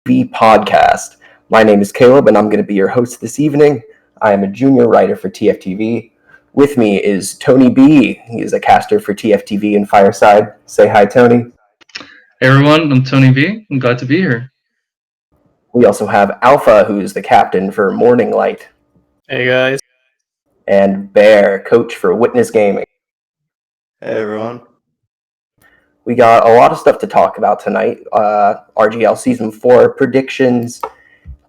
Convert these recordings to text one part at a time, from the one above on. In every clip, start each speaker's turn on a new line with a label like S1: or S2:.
S1: podcast. My name is Caleb, and I'm going to be your host this evening. I am a junior writer for TFTV. With me is TonyB. He is a caster for TFTV and Fireside. Say hi, Tony.
S2: Hey everyone, I'm TonyB. I'm glad to be here.
S1: We also have Alpha, who is the captain for Morning Light.
S3: Hey guys.
S1: And Bear, coach for Witness Gaming.
S4: Hey everyone.
S1: We got a lot of stuff to talk about tonight. RGL Season 4 predictions,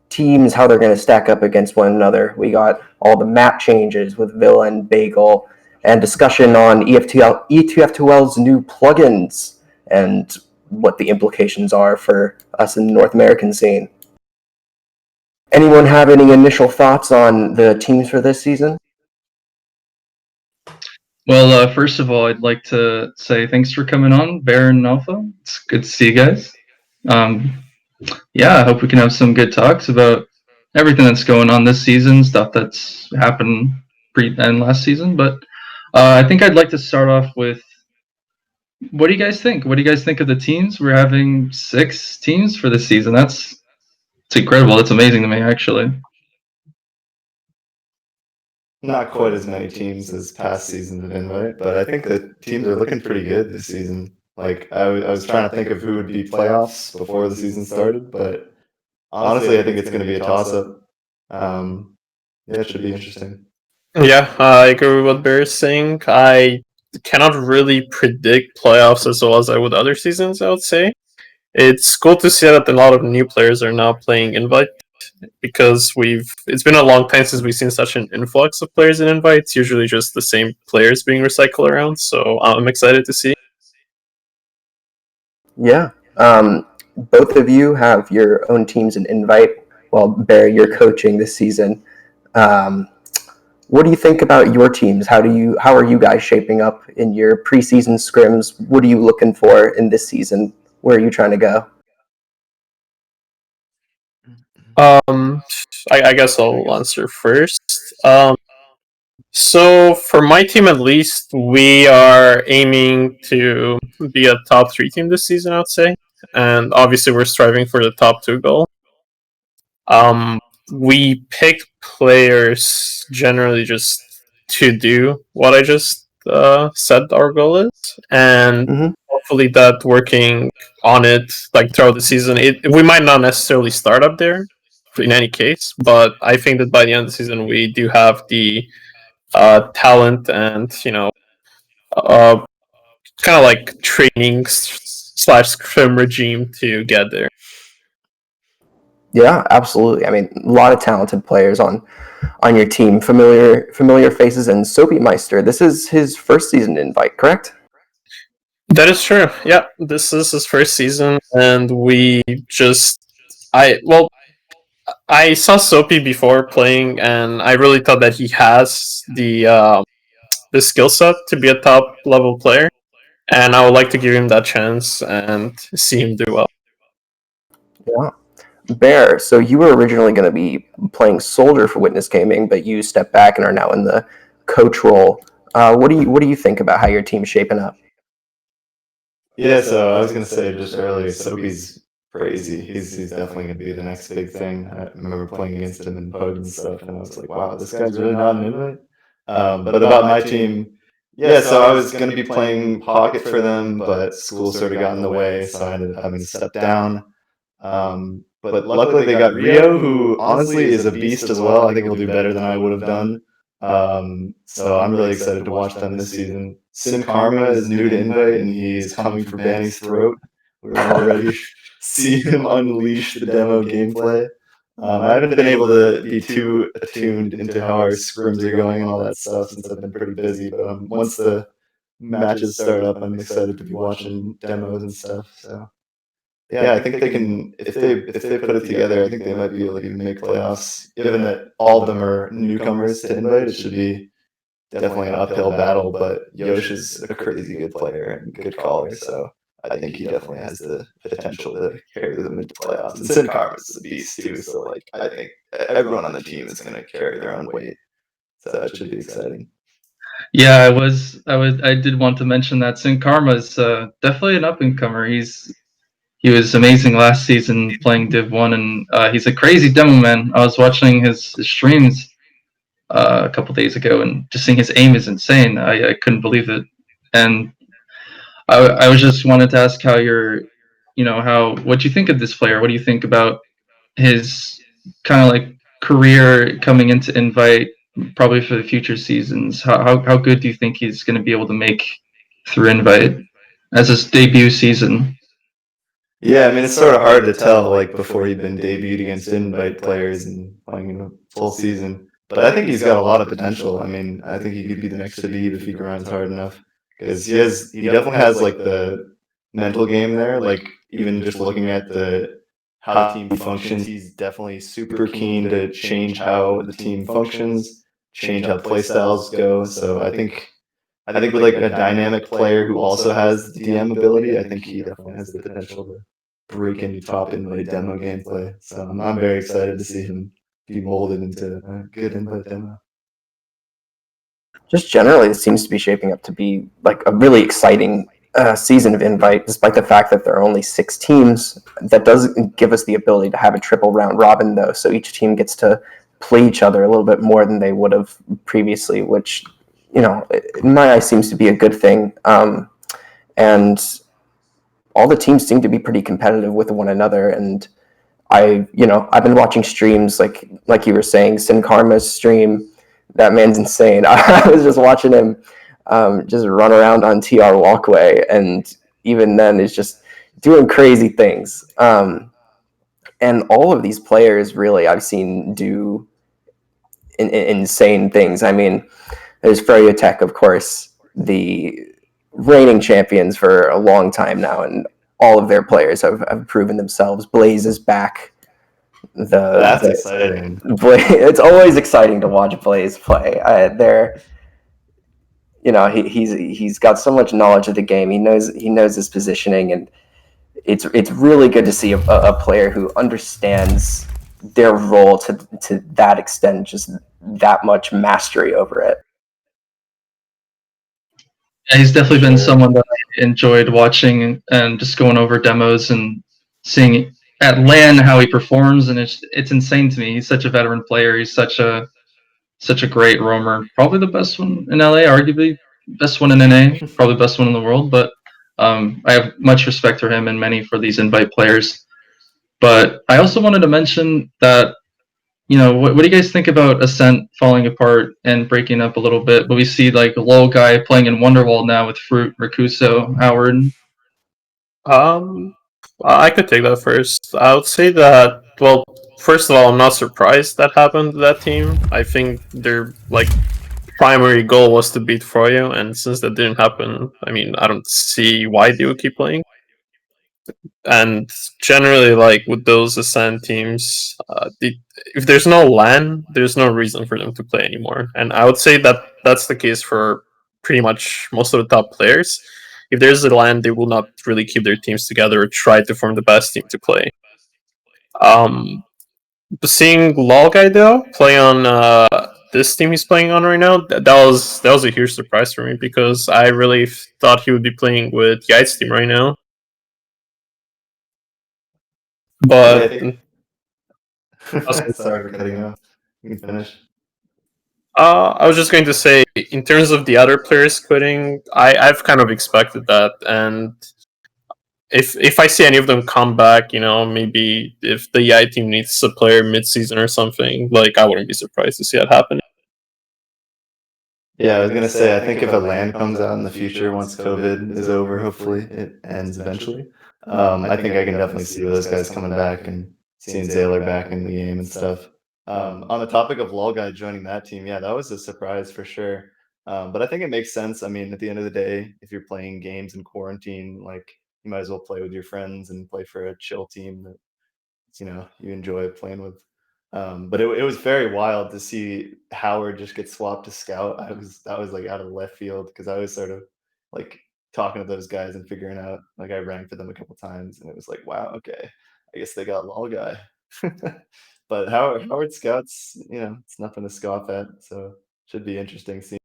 S1: teams, how they're going to stack up against one another. We got all the map changes with Villa and Bagel, and discussion on ETF2L's new plugins and what the implications are for us in the North American scene. Anyone have any initial thoughts on the teams for this season?
S2: Well, first of all, I'd like to say thanks for coming on, Bear and Alpha. It's good to see you guys. I hope we can have some good talks about everything that's going on this season, stuff that's happened pre and last season. But I think I'd like to start off with, what do you guys think? What do you guys think of the teams? We're having 6 teams for this season. It's incredible. That's amazing to me, actually.
S4: Not quite as many teams as past seasons at Invite, but I think the teams are looking pretty good this season. Like, I was trying to think of who would be playoffs before the season started, but honestly, I think it's going to be a toss-up. It should be interesting.
S3: Yeah, I agree with what Bear is saying. I cannot really predict playoffs as well as I would other seasons, I would say. It's cool to see that a lot of new players are now playing Invite, because it's been a long time since we've seen such an influx of players in Invite. It's usually just the same players being recycled around, so I'm excited to see.
S1: Yeah. Both of you have your own teams in Invite. Well, Bear, you're coaching this season. What do you think about your teams? How are you guys shaping up in your preseason scrims? What are you looking for in this season? Where are you trying to go?
S3: I guess I'll answer first. So for my team, at least, we are aiming to be a top 3 team this season, I would say, and obviously we're striving for the top 2 goal. We picked players generally just to do what I just said our goal is, and hopefully that working on it like throughout the season. We might not necessarily start up there in any case, but I think that by the end of the season we do have the talent and kind of like training / scrim regime to get there.
S1: Yeah, absolutely. I mean, a lot of talented players on your team, familiar faces, and Soapy Meister. This is his first season Invite, correct?
S3: That is true. Yeah, this is his first season, and I saw Soapy before playing, and I really thought that he has the skill set to be a top level player, and I would like to give him that chance and see him do well.
S1: Yeah. Bear, so you were originally going to be playing Soldier for Witness Gaming, but you stepped back and are now in the coach role. What do you think about how your team's shaping up?
S4: Yeah, so I was going to say just earlier, Soapy's crazy. He's definitely going to be the next big thing. I remember playing against him in PUBG and stuff, and I was like, wow, this guy's really not an Invite. But about my team, yeah, so I was going to be playing Pocket for them, but school sort of got in the way, so I ended up having to step down. But luckily they got Rio, who honestly is a beast as well. I think he'll do better than I would have done. So I'm really excited to watch them this season. Sin Karma is new to Invite, and he's coming for Banny's throat. We're already seeing him unleash the demo gameplay. I haven't been able to be too attuned into how our scrims are going and all that stuff since I've been pretty busy. But once the matches start up, I'm excited to be watching demos and stuff. So yeah, I think they can, if they put it together, I think they might be able to even make playoffs. Given that all of them are newcomers to Invite, it should be definitely an uphill battle. But Yosh is a crazy good player and good caller, so I think he definitely has the potential to carry them into playoffs. And Sin Karma is a beast too, so like I think everyone on the team is going to carry their own weight. So it should be exciting.
S2: Yeah, I did want to mention that Sin Karma is definitely an up and comer. He was amazing last season playing Div 1, and he's a crazy demo man. I was watching his streams a couple days ago, and just seeing his aim is insane. I couldn't believe it. And I was just wanted to ask how what you think of this player? What do you think about his kind of like career coming into Invite, probably for the future seasons? How good do you think he's going to be able to make through Invite as his debut season?
S4: Yeah, I mean, it's sort of hard to tell, like, before he'd been debuted against invite players and playing in a full season. But I think he's got a lot of potential. I mean, I think he could be the next Habib if he grinds hard enough. Because he definitely has, like, the mental game there. Like, even just looking at how the team functions, he's definitely super keen to change how the team functions, change how play styles go. So I think with like a dynamic player who also has the DM ability, I think he definitely has the potential to break into top invite demo gameplay. So I'm very excited to see him be molded into a good invite demo.
S1: Just generally, it seems to be shaping up to be like a really exciting season of Invite, despite the fact that there are only 6 teams. That does give us the ability to have a triple round robin, though, so each team gets to play each other a little bit more than they would have previously, which, in my eyes, seems to be a good thing. And all the teams seem to be pretty competitive with one another, and I've been watching streams like you were saying, Sin Karma's stream. That man's insane. I was just watching him just run around on TR Walkway, and even then is just doing crazy things. And all of these players, really, I've seen do insane things. I mean, there's Tech, of course, the reigning champions for a long time now, and all of their players have proven themselves. Blaze is back.
S4: That's exciting.
S1: It's always exciting to watch Blaze play. He's got so much knowledge of the game. He knows his positioning, and it's really good to see a player who understands their role to that extent, just that much mastery over it.
S2: Yeah, he's definitely been someone that I enjoyed watching and just going over demos and seeing at LAN how he performs, and it's insane to me. He's such a veteran player. He's such a great roamer. Probably the best one in LA, arguably best one in NA, probably best one in the world. But I have much respect for him and many for these invite players. But I also wanted to mention that, what do you guys think about Ascent falling apart and breaking up a little bit? But we see like a low guy playing in Wonderwall now with Fruit, Rakuso, Howard.
S3: I could take that first. I would say that, well, first of all, I'm not surprised that happened to that team. I think their primary goal was to beat Froyo, and since that didn't happen, I mean, I don't see why they would keep playing. And generally, with those Ascent teams, if there's no LAN, there's no reason for them to play anymore. And I would say that that's the case for pretty much most of the top players. If there's a LAN, they will not really keep their teams together or try to form the best team to play. Seeing Lol Guy though play on this team he's playing on right now, that was a huge surprise for me, because I really thought he would be playing with Yait's team right now. But
S4: Sorry for cutting off. You can finish.
S3: I was just going to say, in terms of the other players quitting, I've kind of expected that, and if I see any of them come back, maybe if the Yai team needs a player mid-season or something, I wouldn't be surprised to see that happen.
S4: Yeah, I was gonna say, I think if a LAN comes out in the future, once COVID is over, hopefully it ends eventually. I think I can definitely see those guys coming back and seeing Zaylor back in the game and stuff. On the topic of LOL guy joining that team, yeah, that was a surprise for sure. But I think it makes sense. I mean, at the end of the day, if you're playing games in quarantine, you might as well play with your friends and play for a chill team that you enjoy playing with. But it was very wild to see Howard just get swapped to scout. That was out of left field, because I was sort of talking to those guys and figuring out, I ranked for them a couple times, and it was like, wow, okay, I guess they got lol guy. But Howard scouts, it's nothing to scoff at, so should be interesting seeing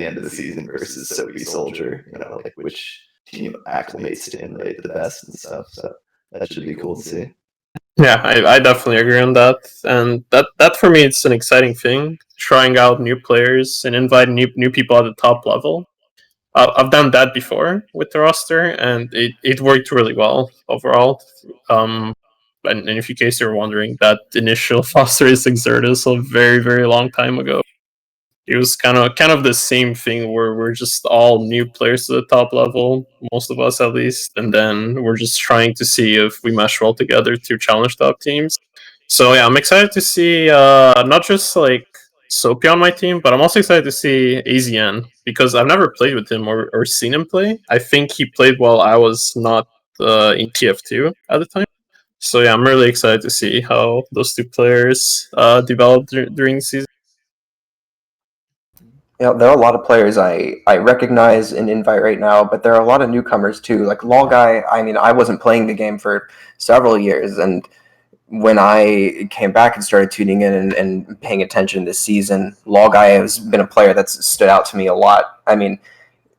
S4: the end of the season versus Soapy Soldier, like which team acclimates to Inlay the best and stuff. So that should be cool to see.
S3: Yeah, I definitely agree on that, and that for me it's an exciting thing, trying out new players and inviting new people at the top level. I've done that before with the roster, and it worked really well overall. And if in case you're wondering, that initial roster is Exertus a very very long time ago. It was kind of the same thing where we're just all new players to the top level, most of us at least, and then we're just trying to see if we mesh well together to challenge top teams. So yeah, I'm excited to see not just like Soapy on my team, but I'm also excited to see AZN because I've never played with him or seen him play. I think he played while I was not in TF2 at the time. So yeah, I'm really excited to see how those two players develop during the season.
S1: There are a lot of players I recognize and invite right now, but there are a lot of newcomers too. Like Law Guy, I mean, I wasn't playing the game for several years, and when I came back and started tuning in and paying attention this season, Law Guy has been a player that's stood out to me a lot. I mean,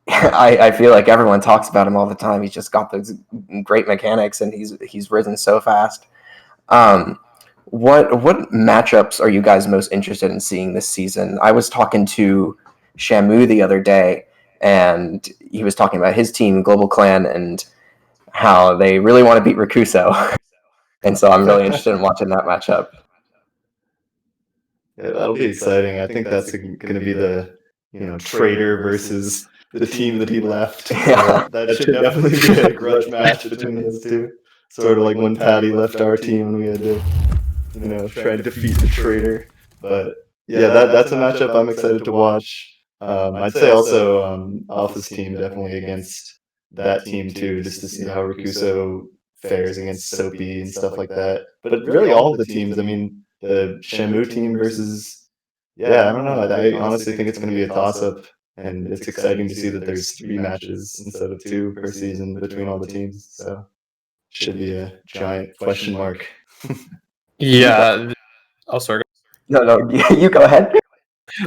S1: I feel like everyone talks about him all the time. He's just got those great mechanics, and he's risen so fast. What matchups are you guys most interested in seeing this season? I was talking to Shamu the other day, and he was talking about his team, Global Clan, and how they really want to beat Rakuso. And so I'm really interested in watching that matchup.
S4: Yeah, that'll be exciting. I think that's going to be the Trader versus the team that he left.
S1: Yeah.
S4: So that should definitely be a grudge match between those two. Sort of like when Patty left our team and we had to try to defeat the Trader. But yeah, that's a matchup I'm excited to watch. I'd say also Alpha's team definitely against that team too, just to see how Rakuso fares against Soapy and stuff like that. But really, all of the teams. I mean, the Shamu team versus, yeah, I don't know. I honestly think it's going to be a toss-up, and it's exciting to see that there's 3 matches instead of 2 per season between all the teams. So should be a giant question mark.
S3: Yeah. Oh, sorry.
S1: No, you go ahead.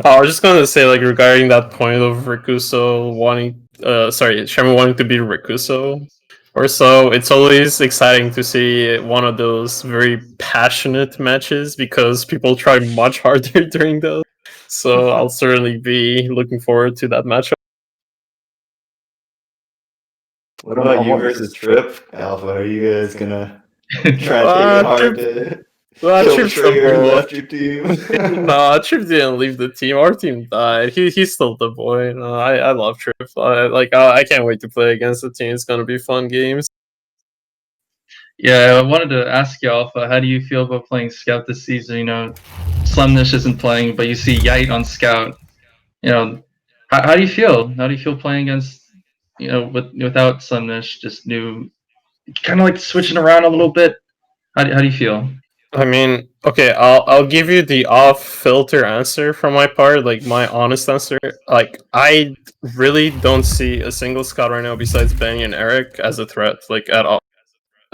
S3: I was just going to say, like, regarding that point of Rakuso wanting, Shamu wanting to be Rakuso or so, it's always exciting to see one of those very passionate matches because people try much harder during those. So I'll certainly be looking forward to that matchup.
S4: What about you versus Trip, Alpha? Are you guys gonna try and take it hard to kill the Trader who left your team?
S3: No, Trip didn't leave the team. Our team died. He's still the boy. No, I love Trip. I can't wait to play against the team. It's gonna be fun games.
S2: Yeah, I wanted to ask you, Alpha, how do you feel about playing Scout this season? Slumnish isn't playing, but you see Yite on Scout. How do you feel? How do you feel playing against, without Slumnish, just new, kind of like switching around a little bit? How do you feel?
S3: I mean, okay, I'll give you the off filter answer from my part, like my honest answer. Like, I really don't see a single Scout right now besides Benny and Eric as a threat, like at all.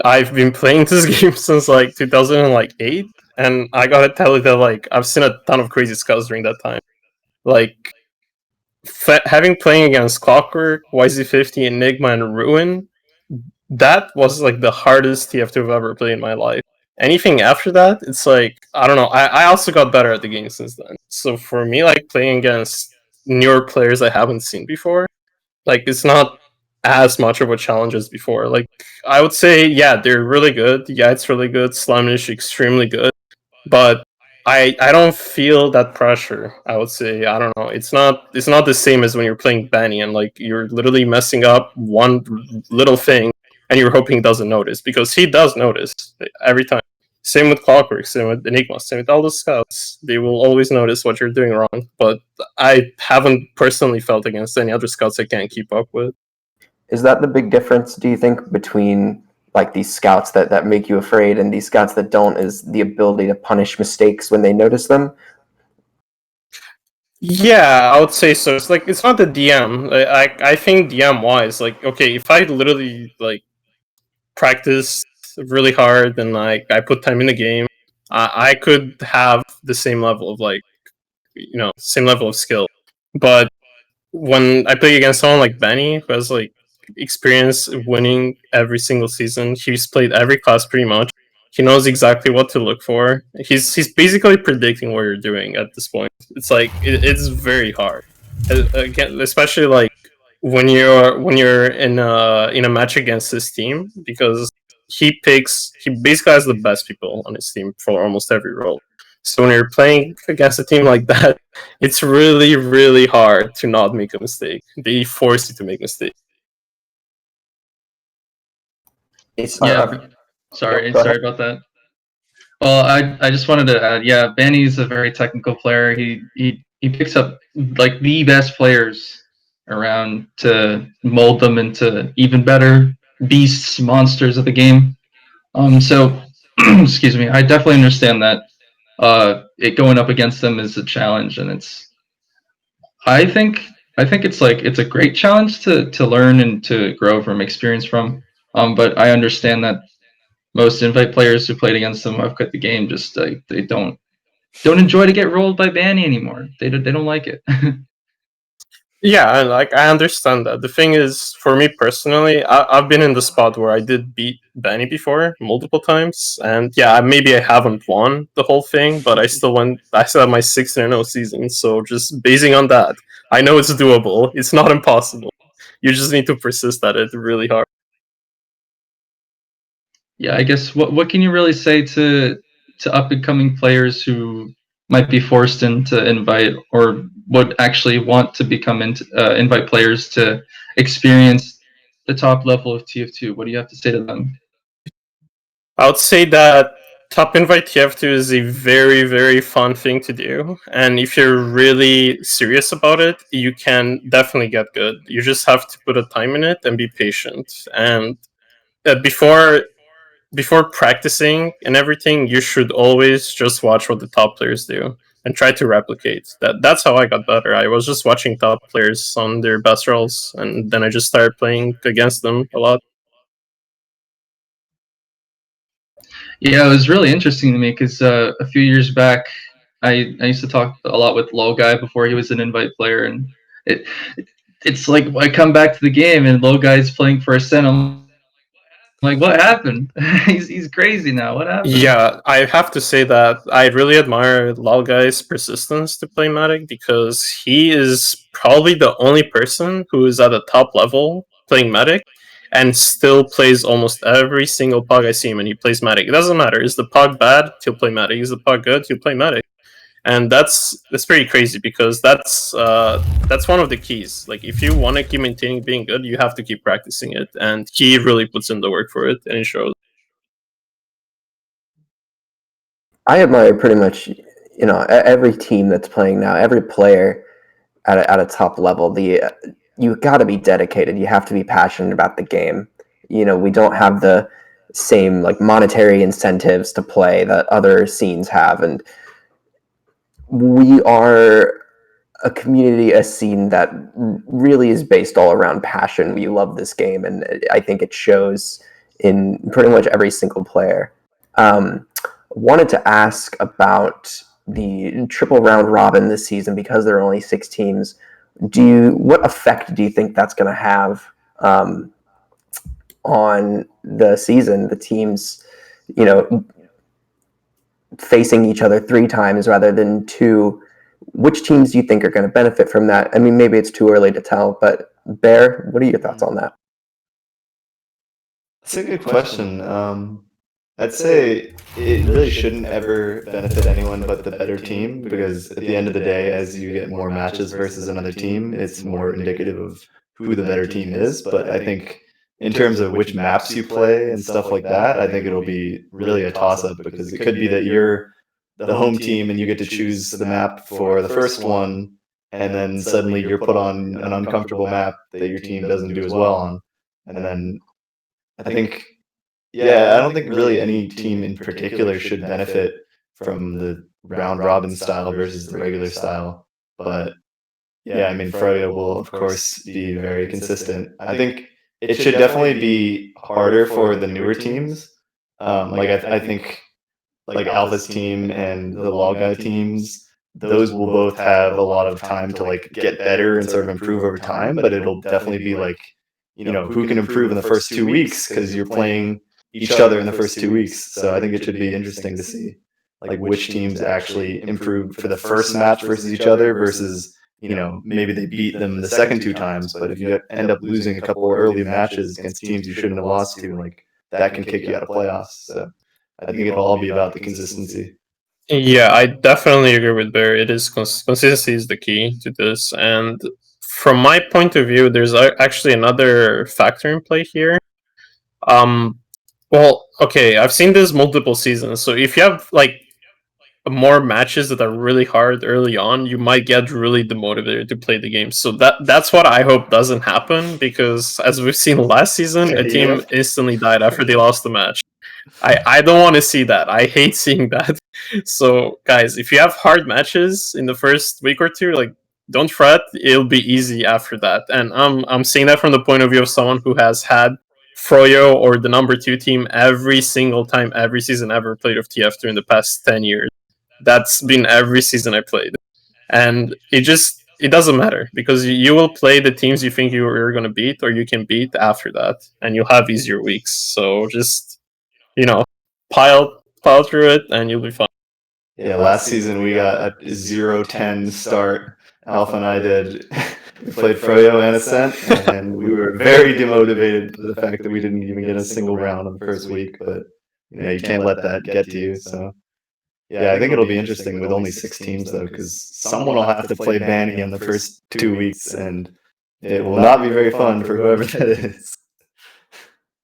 S3: I've been playing this game since like 2008, and I gotta tell you that like I've seen a ton of crazy Scouts during that time. Like having playing against Clockwork, YZ50, Enigma, and Ruin, that was like the hardest TF2 I've ever played in my life. Anything after that, it's like I don't know. I also got better at the game since then. So for me, like playing against newer players I haven't seen before, like it's not as much of a challenge as before. Like I would say, yeah, they're really good. Yeah, it's really good. Slamish extremely good, but I don't feel that pressure. I would say I don't know. It's not the same as when you're playing Benny and like you're literally messing up one little thing and you're hoping he doesn't notice because he does notice every time. Same with Clockwork, same with Enigma, same with all the scouts. They will always notice what you're doing wrong. But I haven't personally felt against any other scouts I can't keep up with.
S1: Is that the big difference, do you think, between like these scouts that make you afraid and these scouts that don't, is the ability to punish mistakes when they notice them?
S3: Yeah, I would say so. It's like it's not the DM. I think DM wise, like okay, if I literally like practice really hard and like I put time in the game, I could have the same level of like same level of skill. But when I play against someone like Benny, who has like experience winning every single season, he's played every class pretty much. He knows exactly what to look for. He's basically predicting what you're doing at this point. It's like it's very hard. Again, especially like when you're in a match against his team, because he basically has the best people on his team for almost every role. So when you're playing against a team like that, it's really, really hard to not make a mistake. They force you to make mistakes.
S1: It's
S2: Yeah, sorry,
S1: go ahead.
S2: sorry about that. Well, I just wanted to add, yeah, Benny's a very technical player. He picks up like the best players around to mold them into even better beasts, monsters of the game. So excuse me, I definitely understand that it going up against them is a challenge, and I think I think it's a great challenge to learn and to grow from experience from. But I understand that most invite players who played against them have quit the game. Just they don't enjoy to get rolled by Banny anymore. They don't like it.
S3: Yeah, and like I understand that. The thing is, for me personally, I've been in the spot where I did beat Benny before multiple times, and yeah, maybe I haven't won the whole thing, but I still went. I still have my 16-0 season. So just basing on that, I know it's doable. It's not impossible. You just need to persist at it really hard.
S2: Yeah, I guess what can you really say to up and coming players who might be forced into invite or would actually want to become into invite players to experience the top level of TF2? What do you have to say to them?
S3: I would say that top invite TF2 is a very, very fun thing to do. And if you're really serious about it, you can definitely get good. You just have to put a time in it and be patient. And before practicing and everything, you should always just watch what the top players do and try to replicate. That's how I got better. I was just watching top players on their best roles, and then I just started playing against them a lot.
S2: Yeah, it was really interesting to me because a few years back, I used to talk a lot with Low Guy before he was an invite player, and it it's like I come back to the game and Low Guy's playing for Ascent. I'm like, what happened? He's crazy now. What happened?
S3: Yeah, I have to say that I really admire Lal Guy's persistence to play Matic, because he is probably the only person who is at a top level playing Matic and still plays almost every single pug I see him and he plays Matic. It doesn't matter. Is the pug bad? He'll play Matic. Is the pug good? He'll play Matic. And that's pretty crazy, because that's one of the keys. Like if you want to keep maintaining being good, you have to keep practicing it, and he really puts in the work for it, and it shows.
S1: I admire pretty much, every team that's playing now, every player at a top level. You got to be dedicated. You have to be passionate about the game. We don't have the same like monetary incentives to play that other scenes have, and we are a community, a scene that really is based all around passion. We love this game, and I think it shows in pretty much every single player. Wanted to ask about the triple round robin this season, because there are only 6 teams. What effect do you think that's going to have on the season? The teams, facing each other 3 times rather than 2. Which teams do you think are going to benefit from that? I mean, maybe it's too early to tell, but Bear, what are your thoughts on that?
S4: That's a good question. I'd say it really shouldn't ever benefit anyone but the better team, because at the end of the day, as you get more matches versus another team, it's more indicative of who the better team is. But I think in terms of which maps you play and stuff like that, I think it'll be really a toss-up, because it could be that you're the home team and you get to choose the map for the first one, and then suddenly you're put on an uncomfortable map that your team doesn't do as well on. And then I think, yeah, I don't think really any team in particular should benefit from the round robin style versus the regular style. But yeah, I mean, Froyo will of course be very consistent. I think it should definitely be harder for the newer teams. Like I think like Alpha's team and the Lol Guy teams, those will both have a lot of time to like get better and sort of improve over time, but it'll definitely be like, who can improve in the first 2 weeks because you're playing each other in the first 2 weeks. So I think it should be interesting to see like which teams actually improve for the first match versus each other versus, maybe they beat them the second 2 times, but if you end up losing a couple early matches against teams you shouldn't have lost to, like that can kick you out of playoffs. So I think it'll all be about the consistency.
S3: Yeah, I definitely agree with Bear. It is consistency is the key to this, and from my point of view, there's actually another factor in play here. Well, okay, I've seen this multiple seasons. So if you have like more matches that are really hard early on, you might get really demotivated to play the game. So that's what I hope doesn't happen, because as we've seen last season, a team
S4: Yep.
S3: instantly died after they lost the match. I don't want to see that. I hate seeing that. So guys, if you have hard matches in the first week or two, like don't fret, it'll be easy after that. And I'm saying that from the point of view of someone who has had Froyo or the number 2 team every single time, every season ever played of TF during the past 10 years. That's been every season I played. And it doesn't matter, because you will play the teams you think you're going to beat or you can beat after that, and you'll have easier weeks. So just, pile through it and you'll be fine.
S4: Yeah, last season we got a 0-10 start. Alpha and I did. We played Froyo and Ascent, and we were very demotivated for the fact that we didn't even get a single round on the first week. But you can't let that get to you. So yeah, I think it'll be interesting with only 6 teams though, because someone will have to play Banny in the first 2 weeks, and it will not be very fun for whoever that is.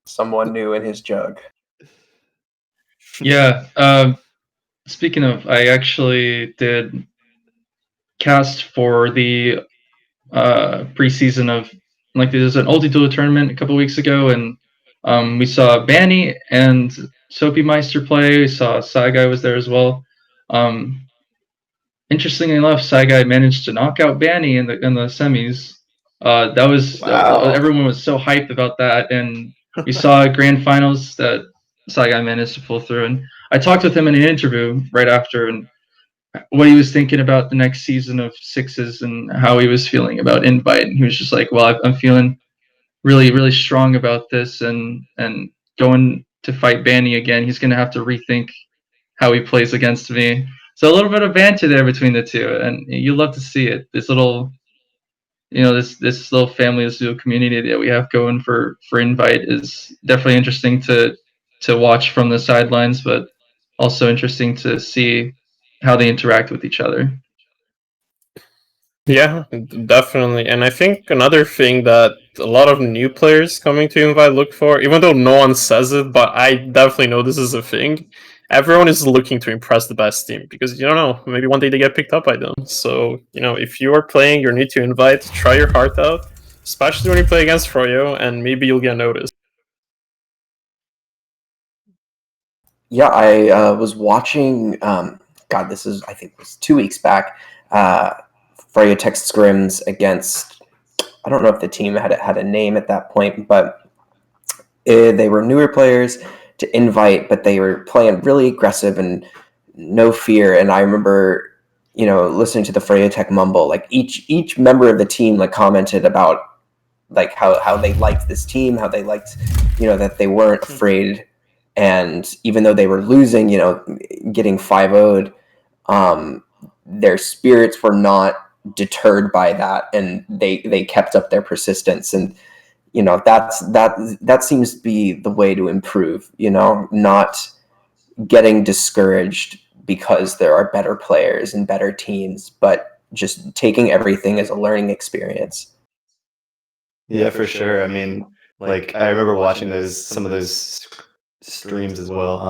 S1: Someone new in his jug.
S2: Yeah. Speaking of, I actually did cast for the preseason of, like, there's an ulti-duel tournament a couple weeks ago, and we saw Banny and Soapy Meister play. We saw Saigai was there as well. Interestingly enough, Saigai managed to knock out Banny in the semis. That was
S1: Wow.
S2: everyone was so hyped about that, and we saw grand finals that Saigai managed to pull through. And I talked with him in an interview right after, and what he was thinking about the next season of Sixes and how he was feeling about Invite. And he was just like, "Well, I'm feeling really, really strong about this, and going to fight Banny again, he's going to have to rethink how he plays against me." So a little bit of banter there between the two, and you love to see it. This little, this little family, this little community that we have going for Invite is definitely interesting to watch from the sidelines, but also interesting to see how they interact with each other.
S3: Yeah, definitely. And I think another thing that a lot of new players coming to Invite look for, even though no one says it, but I definitely know this is a thing, everyone is looking to impress the best team, because you don't know, maybe one day they get picked up by them. So, if you are playing, you're new to Invite, try your heart out, especially when you play against Froyo, and maybe you'll get noticed.
S1: Yeah, I was watching. God, this is, I think it was 2 weeks back. Freya Tech scrims against. I don't know if the team had a name at that point, but they were newer players to Invite, but they were playing really aggressive and no fear. And I remember, listening to the Freya Tech mumble. Like each member of the team like commented about like how they liked this team, how they liked, that they weren't afraid. And even though they were losing, getting 5-0'd, their spirits were not deterred by that, and they kept up their persistence. And that seems to be the way to improve. Not getting discouraged because there are better players and better teams, but just taking everything as a learning experience.
S4: Yeah, for sure. I mean, like I remember watching some of those streams as well.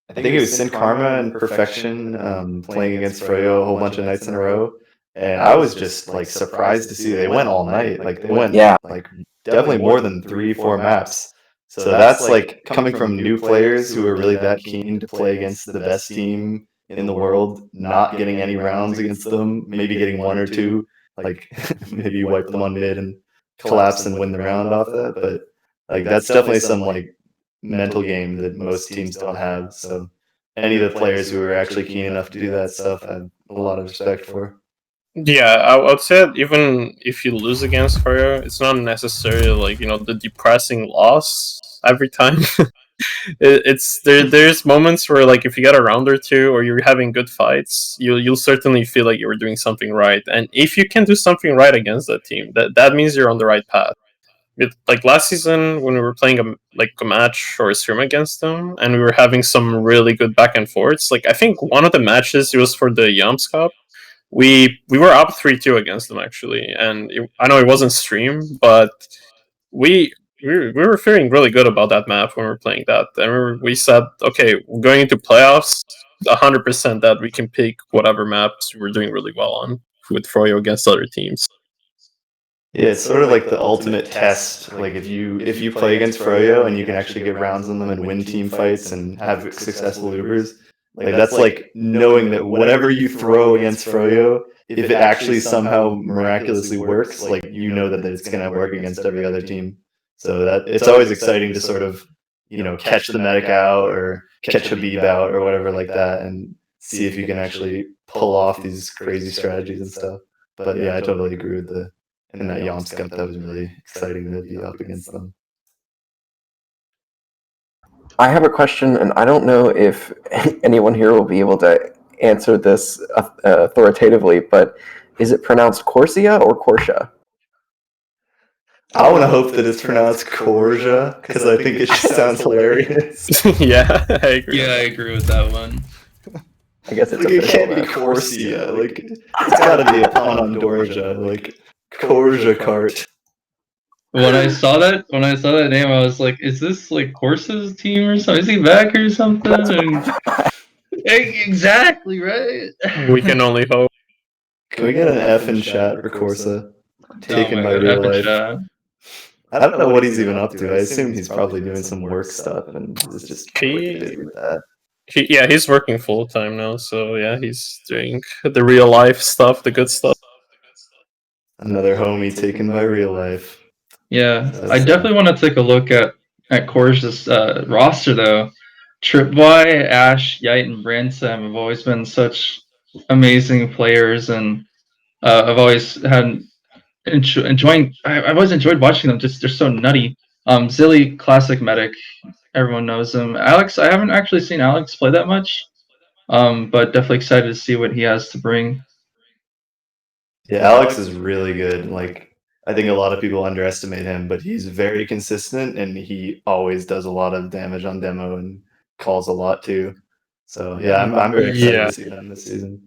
S4: I think it was Sin Karma and Perfection playing against Froyo a whole bunch of nights in a row, and I was just like surprised to see they went all night. Like they went like definitely more than 3-4 maps. So that's like coming from new players who are really that keen to play against the best team in the world, not getting any rounds against them, maybe getting 1 or 2, like maybe you wipe them on mid and collapse and win the round off that. But like that's definitely some like mental game that most teams don't have. So any of the players who are actually keen enough to do that stuff, I have a lot of respect for.
S3: Yeah, I would say that even if you lose against Froyo, it's not necessarily like the depressing loss every time. There's moments where like if you get a round or two or you're having good fights, you'll certainly feel like you were doing something right. And if you can do something right against that team, that means you're on the right path. Like last season when we were playing a match or a stream against them, and we were having some really good back and forths. Like I think one of the matches it was for the Yams Cup. We were up 3-2 against them actually, and I know it wasn't stream, but we we were feeling really good about that map when we were playing that. And we said, okay, going into playoffs, 100% that we can pick whatever maps we're doing really well on with Froyo against other teams.
S4: Yeah, it's sort of like the ultimate test. Like if you play against Froyo and you can actually get rounds on them and win team fights and have successful Ubers, like that's like knowing that whatever you throw against Froyo, if it actually somehow miraculously works, like you know that it's gonna work against every other team. So that it's always exciting to sort of catch the medic out or catch Habib out or whatever like that, and see if you can actually pull off these crazy strategies and stuff. But yeah, I totally agree with in that Yomsk Cup, that was really exciting to be up against them.
S1: I have a question, and I don't know if anyone here will be able to answer this authoritatively, but is it pronounced Corsia or Corsia?
S4: I want to hope that it's pronounced Corsia, because I think it just sounds hilarious.
S3: Yeah, I agree.
S2: Yeah, I agree with that one.
S1: I guess it's
S4: Like, it
S1: official
S4: can't be
S1: then.
S4: Corsia. Like, it's got to be a pun on Dorja. Like, Corsia cart.
S2: When I saw that name, I was like, "Is this like Horse's team or something? Is he back or something?" And exactly right.
S3: We can only hope.
S4: Can we get an F in chat for Corsa? Taken by real life.
S2: Chat.
S4: I don't know what he's even up to. I assume he's probably doing some work stuff and is just busy with that.
S3: He's working full time now, so yeah, he's doing the real life stuff, the good stuff.
S4: Another homie taken by real life.
S2: Yeah, I definitely want to take a look at Core's roster though. Tripwire, Ash, Yite, and Bransom have always been such amazing players, and I've always had enjoying. I've always enjoyed watching them. Just they're so nutty. Zilly, classic medic. Everyone knows him. Alex, I haven't actually seen Alex play that much, but definitely excited to see what he has to bring.
S4: Yeah, Alex is really good. Like, I think a lot of people underestimate him, but he's very consistent and he always does a lot of damage on demo and calls a lot too. So yeah, I'm very excited to see them this season.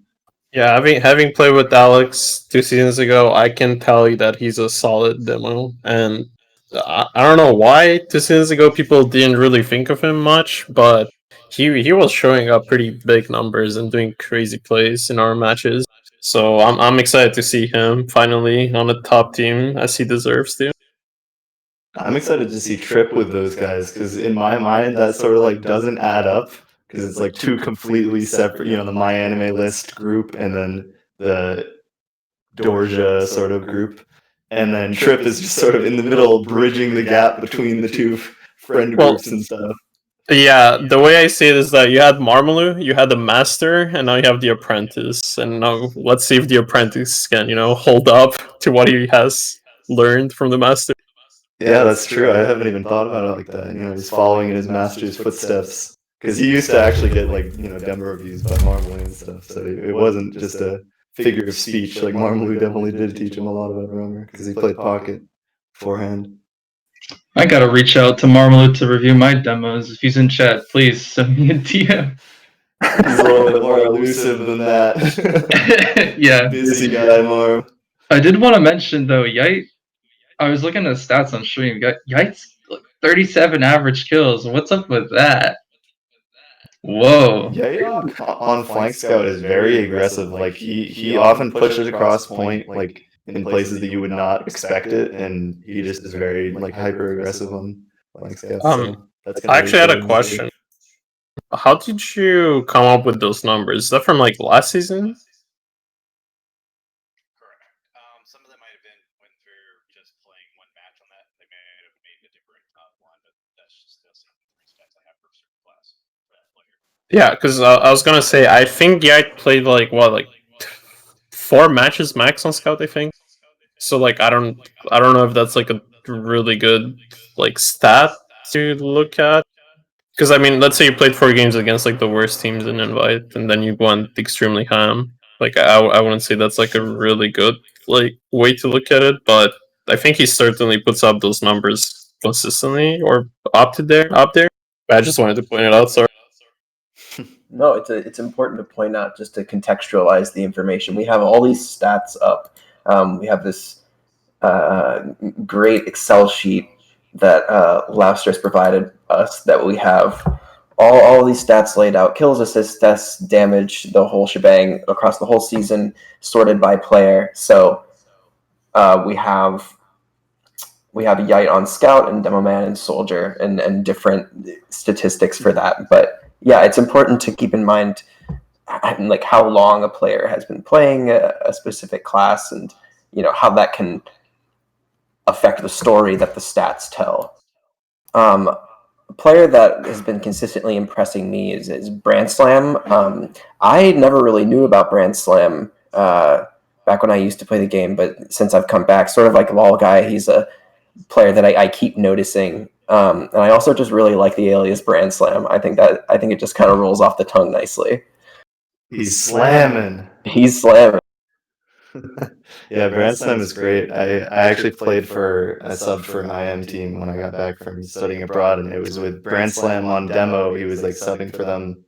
S3: Yeah, having played with Alex 2 seasons ago, I can tell you that he's a solid demo. And I don't know why 2 seasons ago people didn't really think of him much, but he was showing up pretty big numbers and doing crazy plays in our matches. So I'm excited to see him finally on a top team as he deserves to.
S4: I'm excited to see Trip with those guys because in my mind that sort of like doesn't add up because it's like two completely separate, the My Anime List group and then the Dorja sort of group. And then Trip is just sort of in the middle, bridging the gap between the two friend groups and stuff.
S3: Yeah, the way I see it is that you had Marmalou, you had the Master, and now you have the Apprentice. And now let's see if the Apprentice can, hold up to what he has learned from the Master.
S4: Yeah, that's true. I haven't even thought about it like that. He's following in his master's footsteps. Because he used to actually get, demo reviews by Marmalou and stuff. So it wasn't just a figure of speech. Like, Marmalou definitely did teach him a lot about Roamer. Because he played Pocket beforehand.
S2: I gotta reach out to Marmalou to review my demos. If he's in chat, please send me a DM.
S4: He's a little bit more elusive than that.
S2: Yeah.
S4: Busy guy, Marv.
S2: I did want to mention, though, Yite, I was looking at the stats on stream. Yite's 37 average kills. What's up with that? Whoa.
S4: Yite on Flank Scout is very aggressive. Like, he often pushes across point, like, in places that you would not expect it, and he just is very, hyper aggressive on Flank Scout. So that's
S3: I actually had a question. How did you come up with those numbers? Is that from, last season?
S5: Some of them might have been when they're just playing one match on that. They may have made a different one, but that's just the stats I have for a certain class.
S3: Yeah, because I was gonna say, I think Yite played like 4 matches max on Scout, I think. So like I don't know if that's like a really good like stat to look at. Because I mean, let's say you played 4 games against like the worst teams in Invite, and then you went extremely ham. Like I wouldn't say that's like a really good like way to look at it, but I think he certainly puts up those numbers consistently or up there. But I just wanted to point it out. Sorry.
S1: No, it's important to point out just to contextualize the information. We have all these stats up. We have this great Excel sheet that Lauster's provided us that we have all these stats laid out: kills, assists, deaths, damage, the whole shebang across the whole season, sorted by player. So we have Yite on Scout and Demo Man and Soldier and different statistics for that. But yeah, it's important to keep in mind like how long a player has been playing a specific class, and how that can affect the story that the stats tell. A player that has been consistently impressing me is Brand Slam. I never really knew about Brand Slam back when I used to play the game, but since I've come back, sort of like Lol Guy, he's a player that I keep noticing. And I also just really like the alias Brand Slam. I think it just kind of rolls off the tongue nicely.
S4: He's slamming.
S1: He's slamming.
S4: Yeah, Brand Slam is great. I actually played for a sub for an IM team when I got back from studying abroad, and it was with Brand Slam on demo. He was like subbing for them.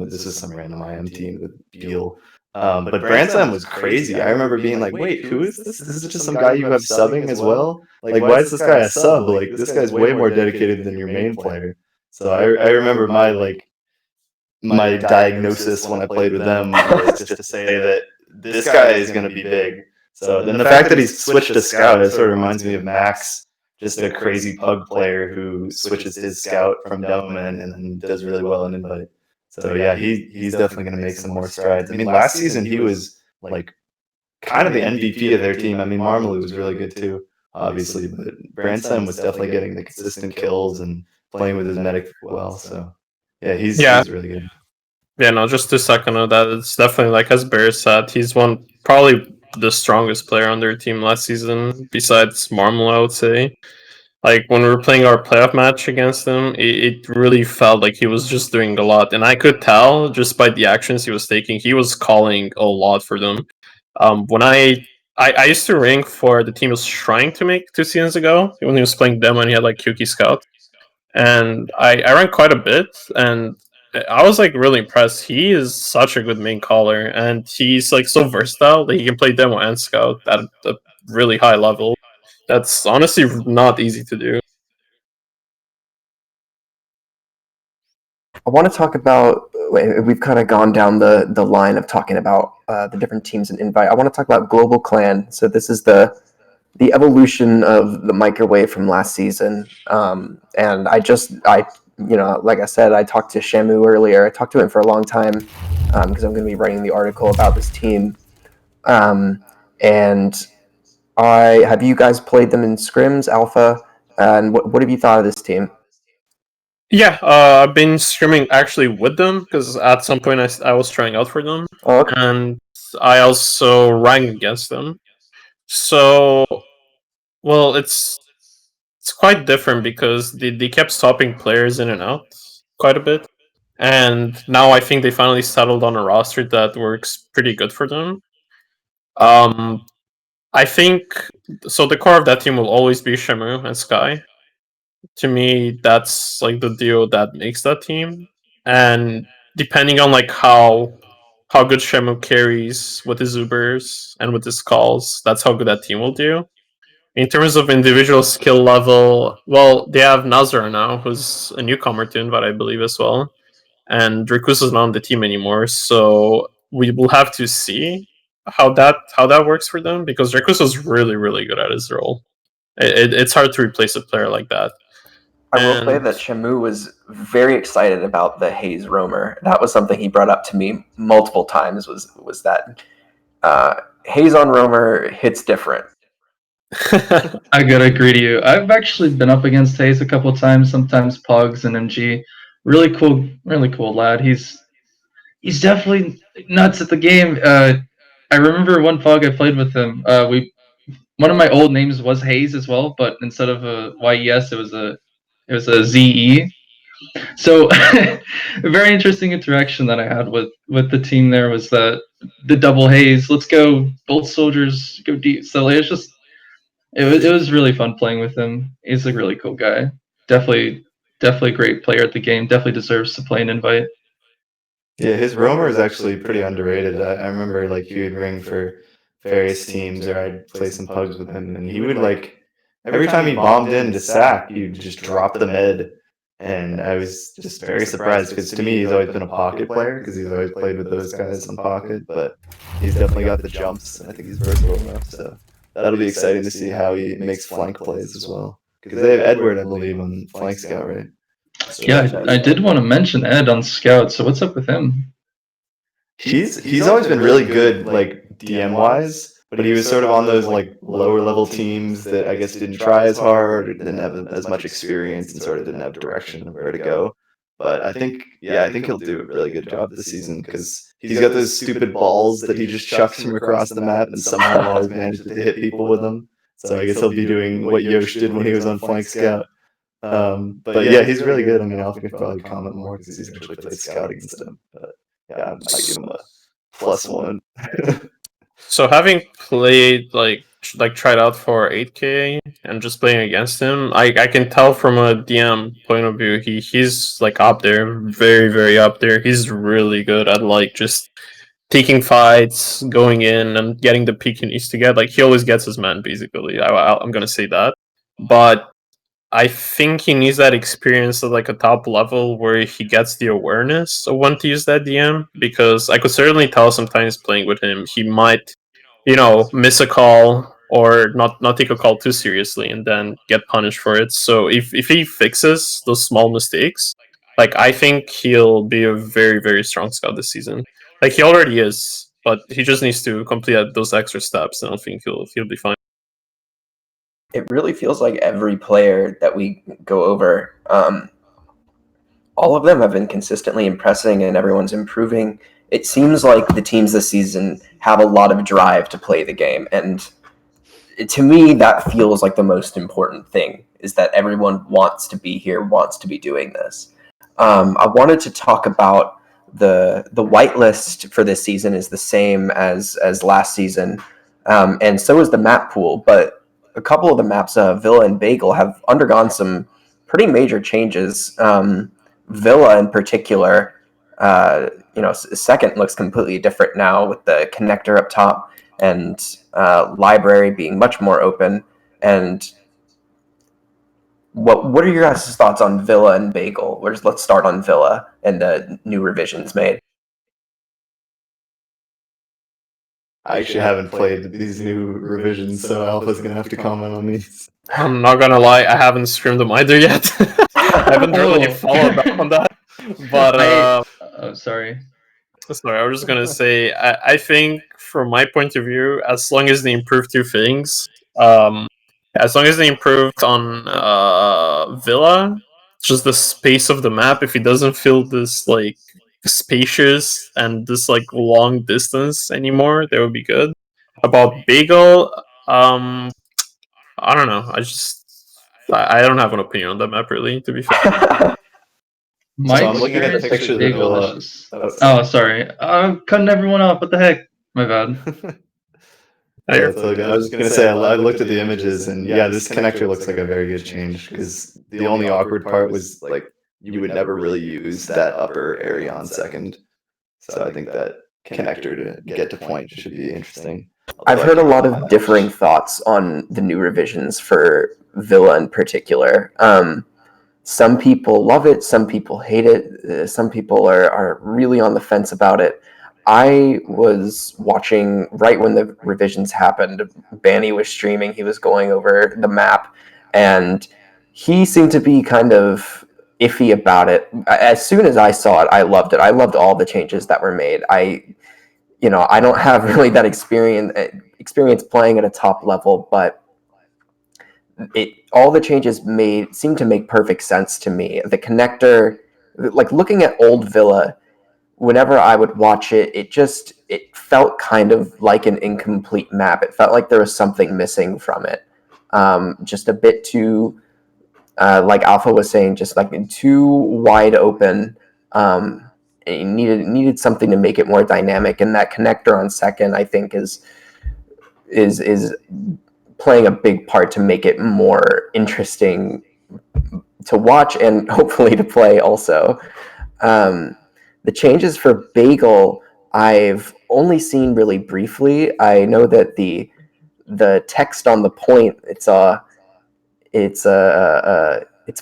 S4: This was some random IM team with Beal. But Brand Slam was crazy. I remember being like, wait, who is this? This is just some guy you have subbing as well? Like, why is this guy a sub? Like, this guy's way more dedicated than your main player. So I remember my diagnosis when I played with them was just to say that this guy is going to be big. So then the fact that he's switched to Scout, it sort of reminds me of Max, just a crazy pug player who switches his Scout from Domain and then does really well in Invite. So yeah, he's definitely going to make some more strides. I mean, last season he was like kind of the MVP of their team. I mean, Marmalou was really good too, obviously, but Branson was definitely getting the consistent kills and playing with his medic well. So yeah, he's really good.
S3: Yeah, no, just to second on that, it's definitely like as Bear said, he's probably the strongest player on their team last season, besides Marmalou, I would say. Like when we were playing our playoff match against him, it really felt like he was just doing a lot, and I could tell just by the actions he was taking, he was calling a lot for them. When I used to rank for the team he was trying to make 2 seasons ago when he was playing demo and he had like QQ Scout, and I ranked quite a bit, and I was like really impressed. He is such a good main caller, and he's like so versatile that he can play demo and scout at a really high level. That's honestly not easy to do.
S1: I want to talk about, we've kind of gone down the line of talking about the different teams in Invite. I want to talk about Global Clan. So this is the evolution of the microwave from last season. And like I said, I talked to Shamu earlier. I talked to him for a long time because I'm going to be writing the article about this team. And have you guys played them in scrims, alpha? And what have you thought of this team?
S3: Yeah, I've been streaming actually with them because at some point I was trying out for them, and I also ranked against them. So, well, it's quite different because they kept stopping players in and out quite a bit, and now I think they finally settled on a roster that works pretty good for them. I think so. The core of that team will always be Shamu and Sky. To me, that's like the deal that makes that team. And depending on like how good Shamu carries with his Ubers and with his calls, that's how good that team will do. In terms of individual skill level, well, they have Nazar now, who's a newcomer to Invite, I believe, as well. And Drakus is not on the team anymore, so we will have to see how that works for them, because Drakus was really, really good at his role. It's hard to replace a player like that.
S1: I will say that Shamu was very excited about the Haze Roamer. That was something he brought up to me multiple times, was that Haze on Roamer hits different.
S2: I gotta agree to you. I've actually been up against Hayes a couple times, sometimes Pogs and MG. really cool lad. He's definitely nuts at the game. I remember one fog I played with him. One of my old names was Hayes as well, but instead of a YES, it was a ZE. So a very interesting interaction that I had with the team there was the double Hayes. Let's go, both soldiers go deep. So it was really fun playing with him. He's a really cool guy. Definitely a great player at the game. Definitely deserves to play an invite.
S4: Yeah, his roamer is actually pretty underrated. I remember like he would ring for various teams, or I'd play some pugs with him, and he would like every time he bombed in to sack, he'd just drop the med, and I was just very surprised because to me he's always been a pocket player because he's always played with those guys on pocket, but he's definitely got the jumps, and I think he's versatile enough. So that'll be exciting to see how he makes flank plays as well because they have Edward, I believe, on flank scout, right? So
S2: Yeah, I did want to mention Ed on Scout. So what's up with him?
S4: He's always been really good, like DM wise, but he was sort of on those like lower level teams that I guess didn't try as hard, or didn't have as much experience, and sort of didn't have direction of where to go. But I think he'll do a really good job this season because he's got those stupid balls that he just chucks from across the map, and somehow always manages to hit people with them. So I guess he'll be doing what Yosh did when he was on flank scout. But yeah, he's really good. I mean, Alpha could probably comment more because he's actually played scout against him. But yeah, I might give him a +1.
S3: So having played like tried out for 8K and just playing against him, I can tell from a DM point of view, he's like up there, very very up there. He's really good at like just taking fights, going in and getting the peak he needs to get. Like he always gets his man basically. I'm gonna say that, but I think he needs that experience at like a top level where he gets the awareness of when to use that DM, because I could certainly tell sometimes playing with him he might, miss a call or not take a call too seriously and then get punished for it. So if he fixes those small mistakes, like I think he'll be a very, very strong scout this season. Like he already is, but he just needs to complete those extra steps and I think he'll be fine.
S1: It really feels like every player that we go over, all of them have been consistently impressing and everyone's improving. It seems like the teams this season have a lot of drive to play the game. And to me, that feels like the most important thing, is that everyone wants to be here, wants to be doing this. I wanted to talk about the whitelist for this season is the same as last season, and so is the map pool. But a couple of the maps, Villa and Bagel, have undergone some pretty major changes. Villa, in particular, second looks completely different now with the connector up top and library being much more open. And what are your guys' thoughts on Villa and Bagel? Let's start on Villa and the new revisions made.
S4: I actually haven't played these new revisions, so Alpha's gonna have to comment on these.
S3: I'm not gonna lie, I haven't streamed them either yet. I haven't really followed up on that. But
S2: sorry.
S3: Sorry, I was just gonna say I think from my point of view, as long as they improve two things, as long as they improved on Villa, just the space of the map, if it doesn't feel this like spacious and this like long distance anymore, that would be good. About Bagel, I don't know. I don't have an opinion on that map really, to be fair.
S2: My
S4: So I'm looking at the
S2: experience
S4: picture
S2: with
S4: of
S2: Bagel
S4: Villa.
S2: is just...
S4: Oh,
S2: Oh, sorry. I'm cutting everyone off. What the heck? My bad.
S4: Yeah, it's all good. I was just gonna say I looked at the images, and yeah, this connector looks like a very good change because the only awkward part was like you would never really use that upper area on second. So I think that connector to get to point should be interesting.
S1: I've heard a lot of differing thoughts on the new revisions for Villa in particular. Some people love it, some people hate it, some people are really on the fence about it. I was watching right when the revisions happened. Banny was streaming, he was going over the map, and he seemed to be kind of iffy about it. As soon as I saw it, I loved it. I loved all the changes that were made. I don't have really that experience playing at a top level, but all the changes seem to make perfect sense to me. The connector like looking at old Villa, whenever I would watch it, it felt kind of like an incomplete map. It felt like there was something missing from it. Just a bit too, like Alpha was saying, just like too wide open. It needed something to make it more dynamic, and that connector on second, I think, is playing a big part to make it more interesting to watch and hopefully to play also. The changes for Bagel, I've only seen really briefly. I know that the text on the point, it's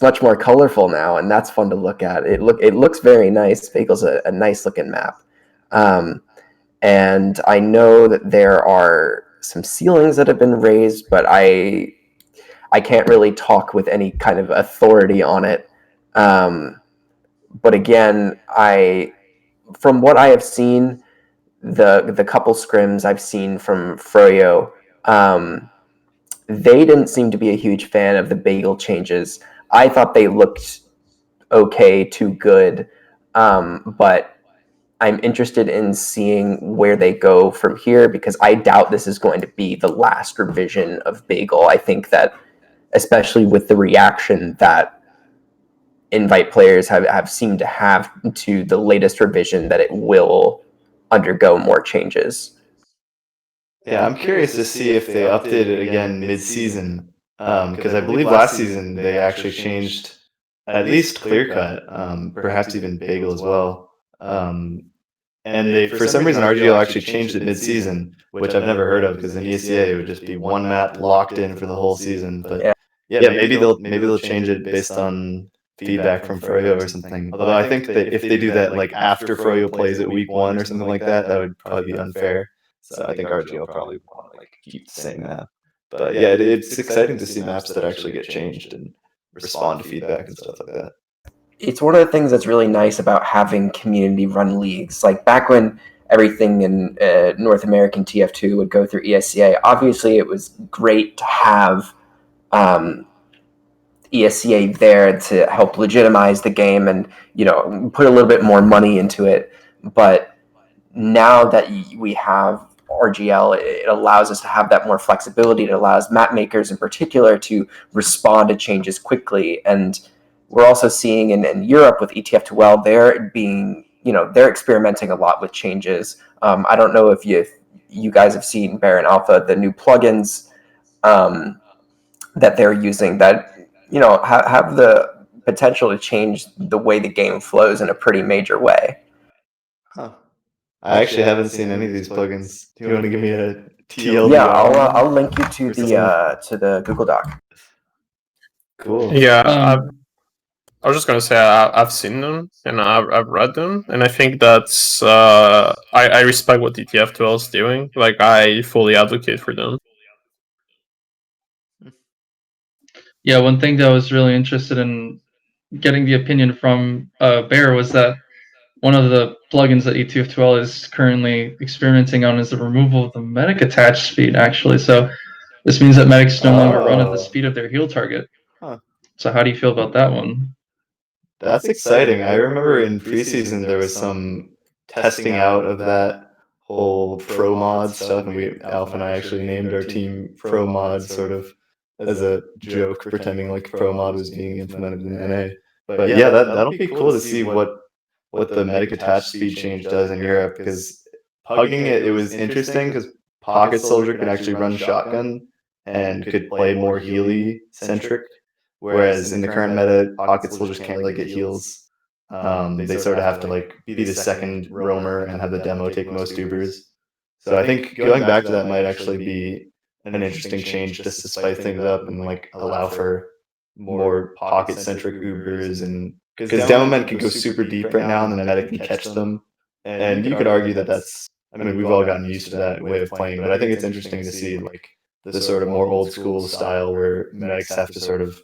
S1: much more colorful now, and that's fun to look at. It looks very nice. Bagel's a nice looking map. And I know that there are some ceilings that have been raised, but I can't really talk with any kind of authority on it. But again, from what I have seen, the couple scrims I've seen from Froyo, they didn't seem to be a huge fan of the Bagel changes. I thought they looked okay to good, but I'm interested in seeing where they go from here, because I doubt this is going to be the last revision of Bagel. I think that, especially with the reaction that Invite players have seemed to have to the latest revision, that it will undergo more changes.
S4: Yeah, I'm curious to see if they update it again mid-season, because I believe last season they actually changed at least Clear Cut, perhaps even Bagel as well. And they, for some reason, RGL actually changed it mid-season, which I've never heard of, because in ESEA it would just be one map locked in for the whole season. But yeah, maybe they'll change it based on feedback from Froyo or something. Although I think that if they do that like after Froyo plays at week 1 or something like that, that would probably be unfair. So I think RGL probably want to like keep the same map. But yeah, it's exciting to see maps that actually get changed and respond to feedback and stuff like that.
S1: It's one of the things that's really nice about having community-run leagues. Like back when everything in North American TF2 would go through ESCA, obviously it was great to have ESCA there to help legitimize the game and, you know, put a little bit more money into it. But now that we have RGL, it allows us to have that more flexibility. It allows map makers in particular to respond to changes quickly. And we're also seeing in Europe with ETF2L, they're being, you know, they're experimenting a lot with changes. I don't know if you guys have seen Baron Alpha, the new plugins that they're using that, you know, have the potential to change the way the game flows in a pretty major way.
S4: Huh. I actually haven't seen any of these plugins. Do you want to give me a TLDR?
S1: Yeah, I'll link you to the Google Doc.
S4: Cool.
S3: Yeah, I was just gonna say I've seen them and I've read them, and I think that's I respect what DTF2L is doing. Like I fully advocate for them.
S2: Yeah, one thing that I was really interested in getting the opinion from Bear was that one of the plugins that ETF2L is currently experimenting on is the removal of the medic attach speed, actually. So this means that medics no longer run at the speed of their heal target.
S4: Huh.
S2: So how do you feel about that one?
S4: That's exciting. I remember in preseason there was some testing out of that whole pro mod stuff, and Alpha and I actually named our team Pro Mod sort of as a joke, pretending like Pro Mod was being implemented in NA. But yeah, that'll be cool to see what the medic attach speed change does in Europe, because hugging it was interesting because Pocket Soldier could actually run shotgun and could play more Healy centric. Whereas in the current meta, Pocket Soldiers can't really get heals. They sort of have to like be the second roamer and have the demo take most Ubers. So I think going back to that might actually be an interesting change, just to spice things up and like allow for more pocket centric Ubers, and because demo men can go super deep right now and the medic can catch them. And you could argue that that's, I mean, we've all gotten used to that way of playing, but I think it's interesting to see like the sort of more old school style where medics have to sort of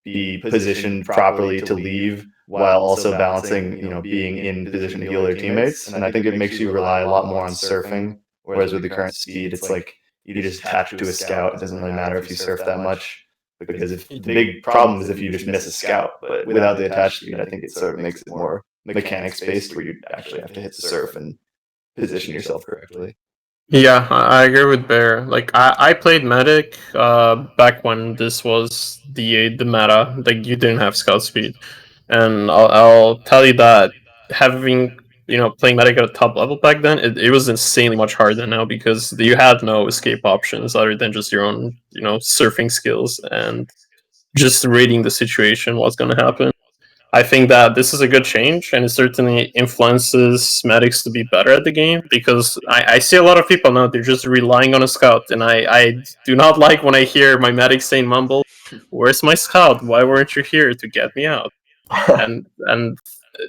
S4: be positioned properly to leave while also balancing, you know, being in position to heal their teammates. And I think it makes you rely a lot more on surfing, whereas with the current speed, it's like you just attach to a scout. It doesn't really matter if you surf that much, because if the big problem is if you just miss a scout, but without the attached speed, I think it sort of makes it more mechanics based, where you actually have to hit the surf and position yourself correctly.
S3: Yeah, I agree with Bear. Like I played medic back when this was the meta. Like you didn't have scout speed, and I'll tell you that having playing medic at a top level back then, it was insanely much harder than now because you had no escape options other than just your own surfing skills and just reading the situation, what's going to happen. I think that this is a good change, and it certainly influences medics to be better at the game because I see a lot of people now, they're just relying on a scout, and I do not like when I hear my medic saying mumble, "Where's my scout? Why weren't you here to get me out?" And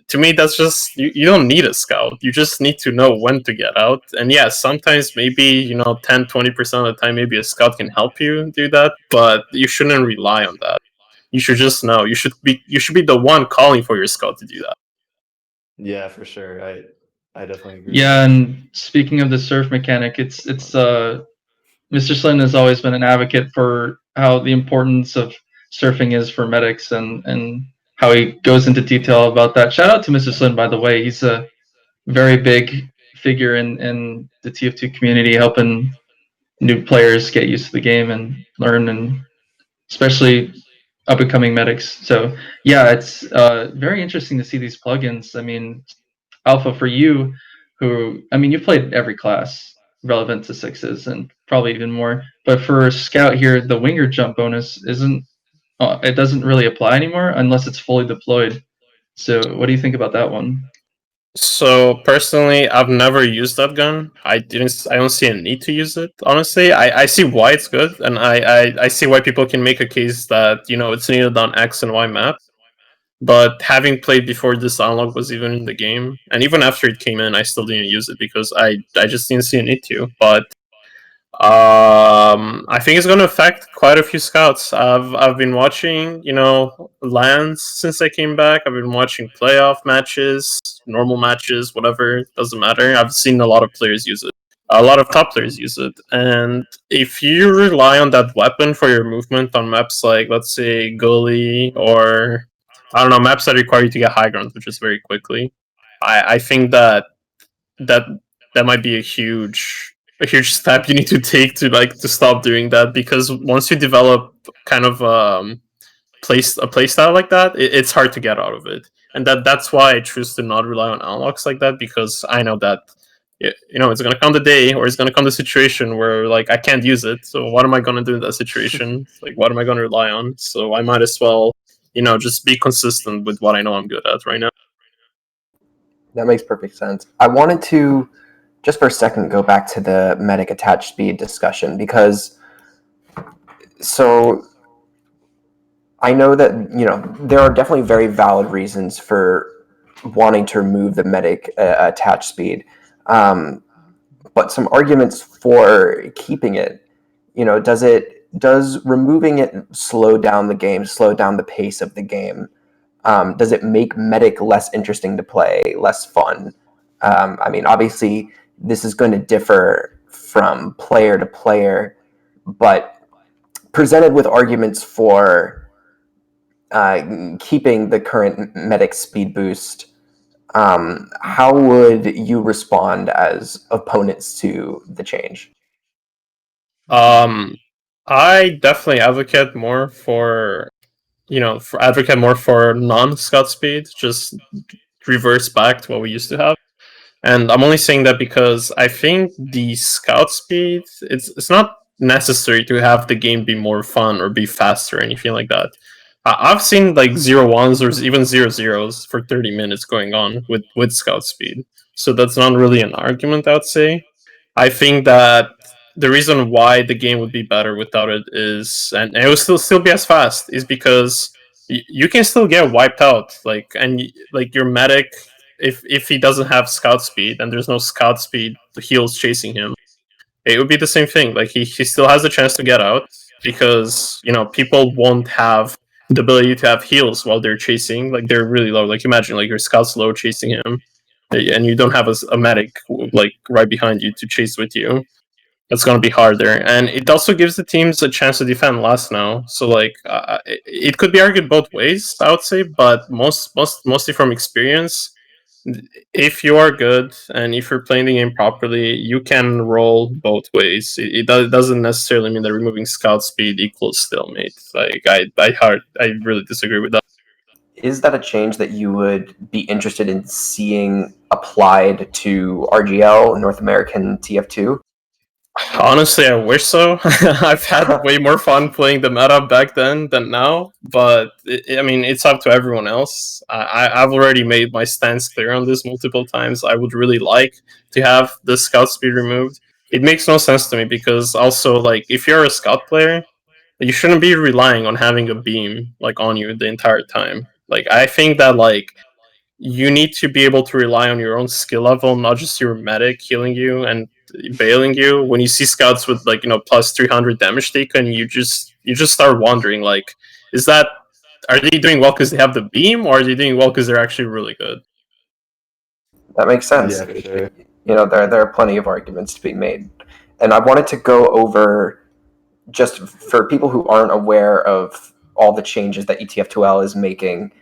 S3: to me, that's just you don't need a scout. You just need to know when to get out. And yeah, sometimes maybe 10-20% of the time, maybe a scout can help you do that, but you shouldn't rely on that. You should just know. You should be the one calling for your scout to do that.
S4: Yeah, for sure. I definitely agree.
S2: Yeah, and speaking of the surf mechanic, it's Mr. Slynn has always been an advocate for how the importance of surfing is for medics and how he goes into detail about that. Shout out to Mr. Slynn, by the way. He's a very big figure in the TF2 community, helping new players get used to the game and learn, and especially up and coming medics. So yeah, it's very interesting to see these plugins. I mean, Alpha, for you, you've played every class relevant to sixes and probably even more. But for Scout here, the winger jump bonus it doesn't really apply anymore unless it's fully deployed. So what do you think about that one?
S3: So personally, I've never used that gun. I don't see a need to use it. Honestly, I see why it's good, and I see why people can make a case that it's needed on X and Y map. But having played before this unlock was even in the game, and even after it came in, I still didn't use it because I just didn't see a need to. But I think it's going to affect quite a few scouts. I've been watching, lands since I came back. I've been watching playoff matches, normal matches, whatever, doesn't matter. I've seen a lot of players use it. A lot of top players use it. And if you rely on that weapon for your movement on maps like, let's say, Gully, or I don't know, maps that require you to get high ground, which is very quickly, I think that that might be a huge step you need to take to stop doing that, because once you develop kind of a play style like that, it's hard to get out of it. And that's why I choose to not rely on unlocks like that, because I know that it's gonna come the day, or it's gonna come the situation where like I can't use it. So what am I gonna do in that situation? Like, what am I gonna rely on? So I might as well just be consistent with what I know I'm good at right now.
S1: That makes perfect sense. I wanted to just for a second go back to the medic attached speed discussion, because so I know that there are definitely very valid reasons for wanting to remove the medic attached speed, but some arguments for keeping it. Does removing it slow down the game, slow down the pace of the game? Does it make medic less interesting to play, less fun? Obviously, this is going to differ from player to player, but presented with arguments for keeping the current medic speed boost, how would you respond as opponents to the change?
S3: I definitely advocate more for non-scout speed, just reverse back to what we used to have. And I'm only saying that because I think the scout speed, it's not necessary to have the game be more fun or be faster or anything like that. I've seen like 0-1s or even 0-0s for 30 minutes going on with scout speed. So that's not really an argument, I would say. I think that the reason why the game would be better without it is, and it would still be as fast, is because you can still get wiped out. Like your medic, if he doesn't have scout speed and there's no scout speed heals chasing him, it would be the same thing. Like he still has a chance to get out, because people won't have the ability to have heals while they're chasing. Like they're really low. Like imagine like your scout's low chasing him, and you don't have a medic like right behind you to chase with you. it's going to be harder, and it also gives the teams a chance to defend less now. So like it could be argued both ways, I would say, but mostly from experience, if you are good and if you're playing the game properly, you can roll both ways. It doesn't necessarily mean that removing scout speed equals stalemate. Like I really disagree with that.
S1: Is that a change that you would be interested in seeing applied to RGL, North American TF2?
S3: Honestly, I wish so. I've had way more fun playing the meta back then than now, but I mean, it's up to everyone else. I've already made my stance clear on this multiple times. I would really like to have the scout speed removed. It makes no sense to me because also, like, if you're a scout player, you shouldn't be relying on having a beam like on you the entire time. Like, I think that like you need to be able to rely on your own skill level, not just your medic healing you and bailing you. When you see scouts with like plus 300 damage taken, you just start wondering like, is that are they doing well because they have the beam, or are they doing well because they're actually really good?
S1: That makes sense.
S4: Yeah, for sure.
S1: There are plenty of arguments to be made, and I wanted to go over, just for people who aren't aware of all the changes that ETF2L is making.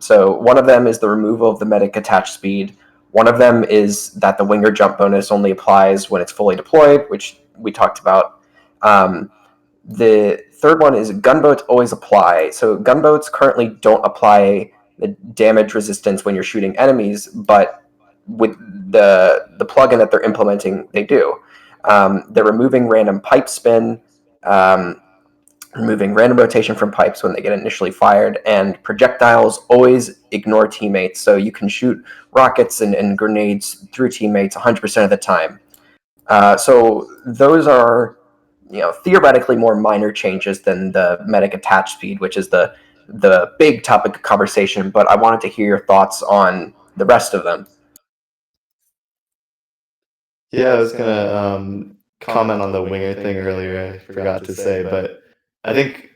S1: So one of them is the removal of the medic attach speed. One of them is that the winger jump bonus only applies when it's fully deployed, which we talked about. The third one is gunboats always apply. So gunboats currently don't apply the damage resistance when you're shooting enemies, but with the plugin that they're implementing, they do. They're removing random pipe spin, removing random rotation from pipes when they get initially fired, and projectiles always ignore teammates. So you can shoot rockets and grenades through teammates 100% of the time. So those are, theoretically more minor changes than the medic attach speed, which is the big topic of conversation. But I wanted to hear your thoughts on the rest of them.
S4: Yeah, I was gonna comment on the winger thing earlier. I forgot to say, but I think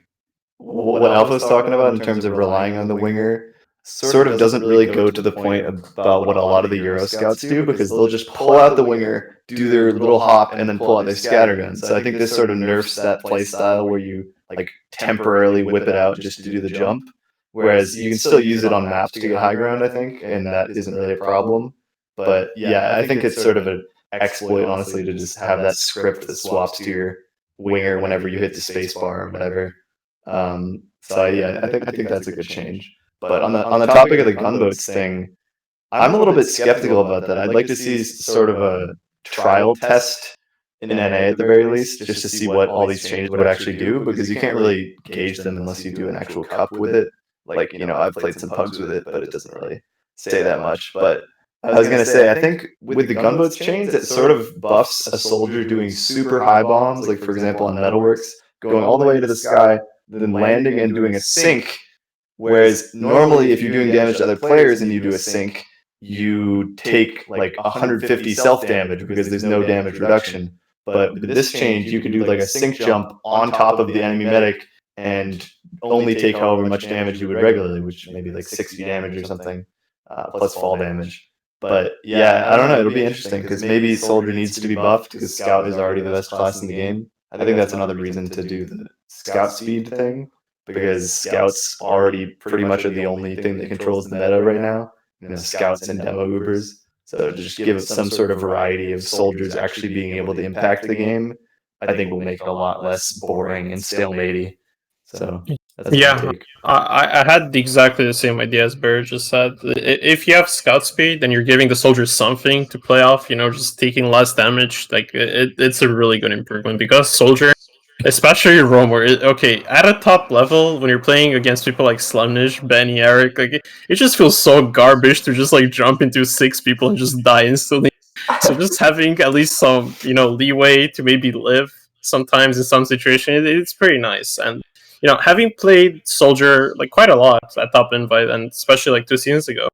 S4: what Alpha was talking about in terms of relying on the winger sort of doesn't really go to the point about what a lot of the Euro scouts do, because they'll just pull out the winger, do their little hop, and then pull out their scattergun. So I think this sort of nerfs that play style where you like temporarily whip it out just to do the jump. Whereas you can still use it on maps to get high ground, I think, and that isn't really a problem. But yeah, I think it's sort of an exploit, honestly, to just have that script that swaps to your winger whenever you hit the space bar or whatever. So yeah, I think that's a good change. But on the topic of the gunboats thing, I'm a little bit skeptical about that. I'd like to see sort of a trial test in NA at the very least, just to see what all these changes would actually do, because you can't really gauge them unless you do an actual cup with it. Like, I've played some pugs with it, but it doesn't really say that much. But I was gonna say, I think with the gunboats change, it sort of buffs a soldier doing super high bombs, like for example on Metalworks, going all the way to the sky, then landing and doing a sink. Whereas normally, if you're doing damage to other players and you do a sink, you take like 150 self damage because there's no damage reduction. But with this change, you can do like a sink jump on top of the enemy medic and only take however much damage you would regularly, which may be like 60 damage or something, plus fall damage. But yeah, I don't know. It'll be interesting because maybe Soldier needs to be buffed because Scout is already the best class in the game. I think that's another reason to do the Scout speed thing, because Scouts already pretty much are the only thing that controls the meta right now. Scouts and demo Ubers. So to just give it some sort of variety of soldiers actually being able to impact the game, I think will make it a lot less boring and stalematey. So that's my take.
S3: I had exactly the same idea as Barry just said. If you have scout speed, then you're giving the soldiers something to play off. Just taking less damage. Like it's a really good improvement, because soldier, especially Roamer, at a top level when you're playing against people like Slemnish, Benny, Eric, like it just feels so garbage to just like jump into 6 people and just die instantly. So just having at least some leeway to maybe live sometimes in some situation, it's pretty nice. And having played Soldier like quite a lot at Top Invite, and especially like 2 seasons ago,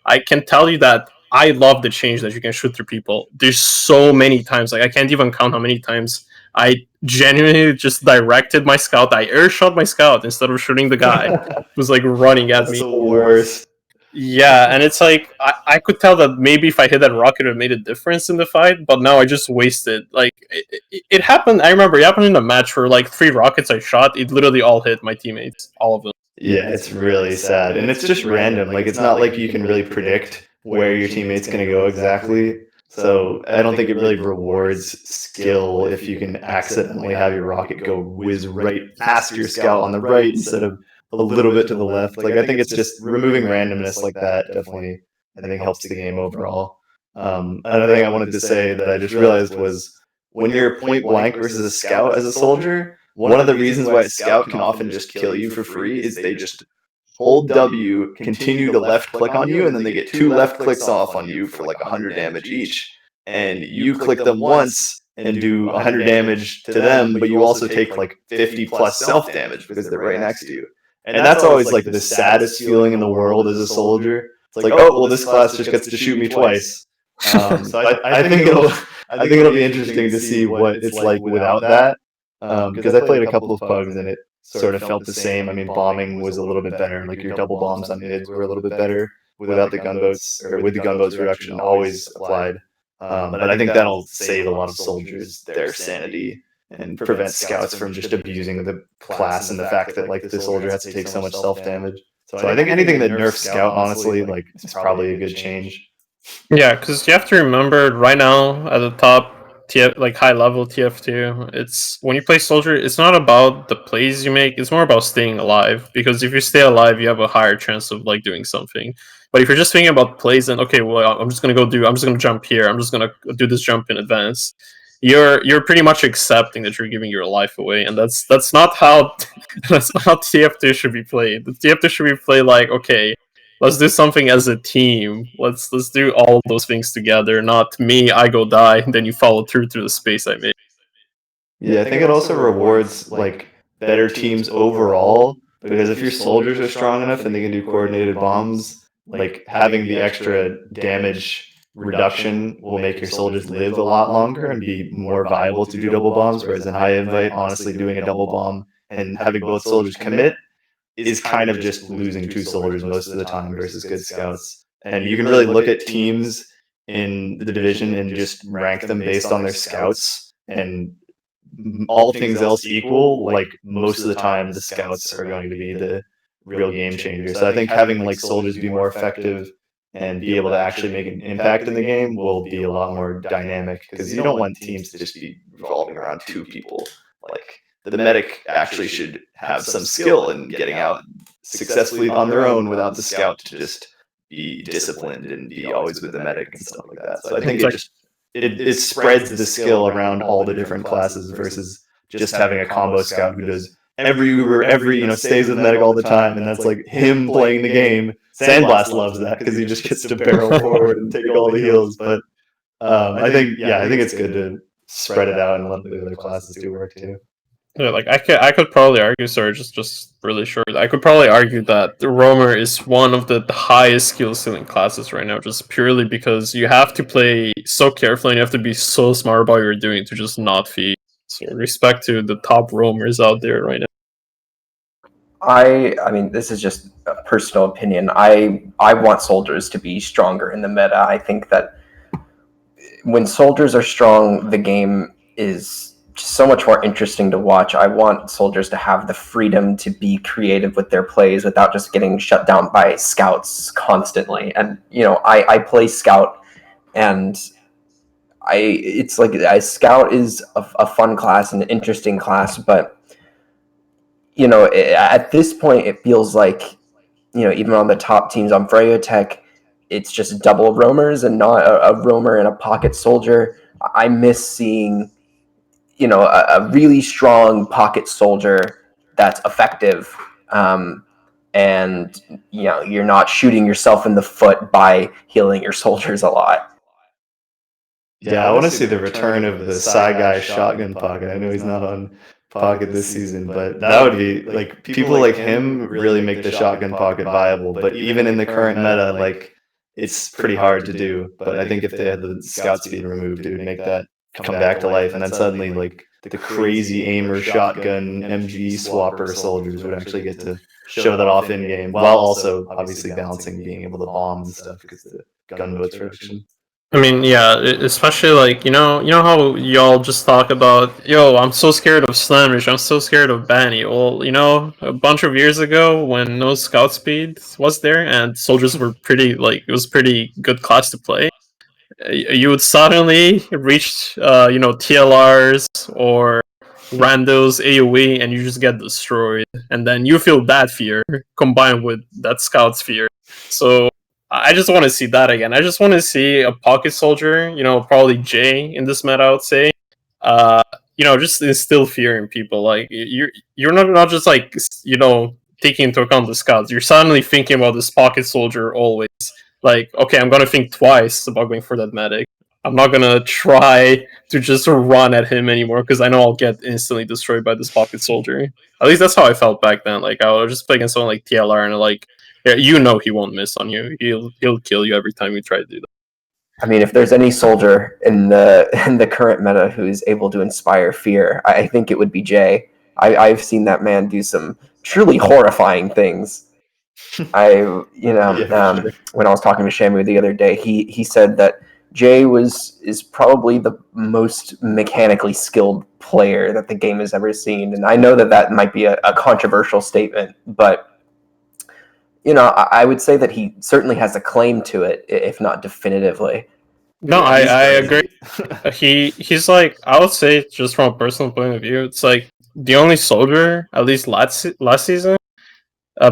S3: I can tell you that I love the change that you can shoot through people. There's so many times, like I can't even count how many times I genuinely just directed my scout. I air shot my scout instead of shooting the guy who's like running at me.
S4: That's the worst.
S3: Yeah, and it's like I could tell that maybe if I hit that rocket, it would have made a difference in the fight. But now I just wasted. Like it happened. I remember it happened in a match where like 3 rockets I shot, it literally all hit my teammates, all of them.
S4: Yeah, it's really sad. And it's just random. Like, it's not like you can really predict where your teammate's going to go exactly. So I don't think it really rewards skill if you can accidentally have your rocket go whiz right past your scout on the right instead of a little bit to the left. Like, I think it's just removing randomness like that definitely, I think, helps the game overall. Another thing I wanted to say that I just realized was when you're point blank versus a scout as a soldier, one of the reasons why a scout can often just kill you for free is they just hold W, continue to left click on you, and then they get 2 left clicks off on you for like 100 damage each. And you click them once and do 100 damage to them, but you also take like 50 plus self damage because they're right next to you. And that's always like the saddest feeling in the world as a soldier. It's like, oh well, this class just gets to shoot me twice. So I think it'll be interesting to see what it's like without that. Because I played a couple of pugs and it sort of felt the same. I mean, bombing was a little bit better. Like your double bombs on mids were a little bit better without the gunboats, or with the gunboats reduction always applied. But I think that'll save a lot of soldiers their sanity and prevent scouts from just abusing the class and the fact that like the soldier has to take so much self damage. So I think anything that nerfs scout, honestly, like is probably a good change.
S3: Yeah, because you have to remember right now at the top TF, like high level TF2, it's when you play soldier, it's not about the plays you make, it's more about staying alive. Because if you stay alive, you have a higher chance of like doing something. But if you're just thinking about plays and okay, well, I'm just gonna jump here, I'm just gonna do this jump in advance. You're pretty much accepting that you're giving your life away, and that's not how that's not how TF2 should be played. The TF2 should be played like okay, let's do something as a team. Let's do all those things together. Not me, I go die, then you follow through the space I made.
S4: Yeah, I think it also rewards like better teams overall, because if your soldiers are strong enough and they can do coordinated bombs, like having the extra damage reduction will make your soldiers live a lot longer and be more viable to do double bombs. Whereas in high invite, honestly, doing a double bomb and having both soldiers commit is kind of just losing 2 soldiers most of the time versus good scouts. And you can really look at teams in the division and just rank them based on their scouts, and all things else equal, like most of the time the scouts are going to be the real game changer. So I think having like soldiers be more effective and be able to actually make an impact in the game will be a lot more dynamic, because you don't want teams to just be revolving around 2 people. Like the medic actually should have some skill in getting out successfully on their own without the scout to just be disciplined and be always with the medic and stuff like that. So I think it spreads the skill around all the different classes versus just having a combo scout who does every stays with medic all the time, and that's like him playing the game. Sandblast loves that because he just gets to barrel forward and take all the heals. But I think it's good to spread it out and let the other classes do work too.
S3: Yeah, like I could probably argue. Sorry, just really short. I could probably argue that the roamer is one of the highest skill ceiling classes right now, just purely because you have to play so carefully and you have to be so smart about what you're doing to just not feed. So respect to the top roamers out there right now.
S1: I mean, this is just a personal opinion. I want soldiers to be stronger in the meta. I think that when soldiers are strong, the game is just so much more interesting to watch. I want soldiers to have the freedom to be creative with their plays without just getting shut down by scouts constantly. And I play scout, and it's like a scout is a fun class, an interesting class, but at this point it feels like even on the top teams on Freya Tech, it's just double roamers and not a roamer and a pocket soldier. I miss seeing a really strong pocket soldier that's effective, and you're not shooting yourself in the foot by healing your soldiers a lot.
S4: Yeah, I want to see the return of the Psy Guy shotgun pocket. I know he's not on pocket this season, but that would be like, people like him really make the shotgun pocket viable. But even in the current meta, like, it's pretty hard to do. But I think if they had the scout speed removed, it would make that come back to life. And then suddenly, like, the crazy aimer, shotgun, MG swapper soldiers would actually get to show that off in game, while also obviously balancing being able to bomb and stuff because the gunboats reduction.
S3: I mean, yeah, especially like you know how y'all just talk about, yo, I'm so scared of Slamish, I'm so scared of Banny. Well, you know, a bunch of years ago when no scout speed was there and soldiers were pretty like it was pretty good class to play, you would suddenly reach TLRs or randos AoE and you just get destroyed, and then you feel that fear combined with that scout's fear. So I just want to see that again. I just want to see a pocket soldier, probably Jay in this meta, I would say. Uh, just instill fear in people. Like you're not just like taking into account the scouts. You're suddenly thinking about this pocket soldier always. Like, okay, I'm gonna think twice about going for that medic. I'm not gonna try to just run at him anymore because I know I'll get instantly destroyed by this pocket soldier. At least that's how I felt back then. Like I was just playing someone like TLR and like, yeah, he won't miss on you. He'll kill you every time you try to do that.
S1: I mean, if there's any soldier in the current meta who's able to inspire fear, I think it would be Jay. I've seen that man do some truly horrifying things. When I was talking to Shamu the other day, he said that Jay is probably the most mechanically skilled player that the game has ever seen, and I know that might be a controversial statement, but I would say that he certainly has a claim to it, if not definitively.
S3: No, I agree. He's like, I would say, just from a personal point of view, it's like the only soldier, at least last season,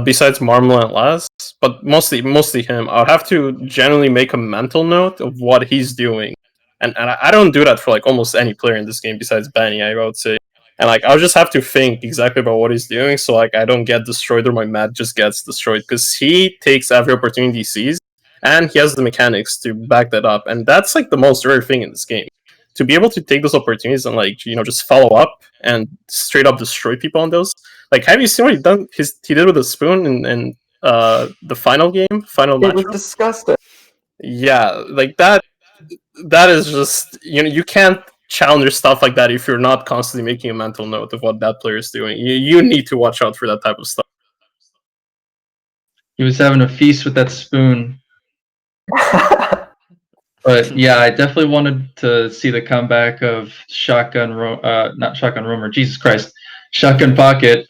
S3: besides Marmol and Laz, but mostly him. I'd have to generally make a mental note of what he's doing, and I don't do that for like almost any player in this game besides Banny, I would say. And like I'll just have to think exactly about what he's doing, so like I don't get destroyed or my mat just gets destroyed, because he takes every opportunity he sees, and he has the mechanics to back that up, and that's like the most rare thing in this game. To be able to take those opportunities and like just follow up and straight up destroy people on those. Like, have you seen what he did with the spoon in the final match?
S1: It was disgusting.
S3: Yeah, like that is just you can't challenge stuff like that if you're not constantly making a mental note of what that player is doing. You need to watch out for that type of stuff.
S2: He was having a feast with that spoon. But yeah, I definitely wanted to see the comeback of not Shotgun Roamer, Jesus Christ, Shotgun Pocket.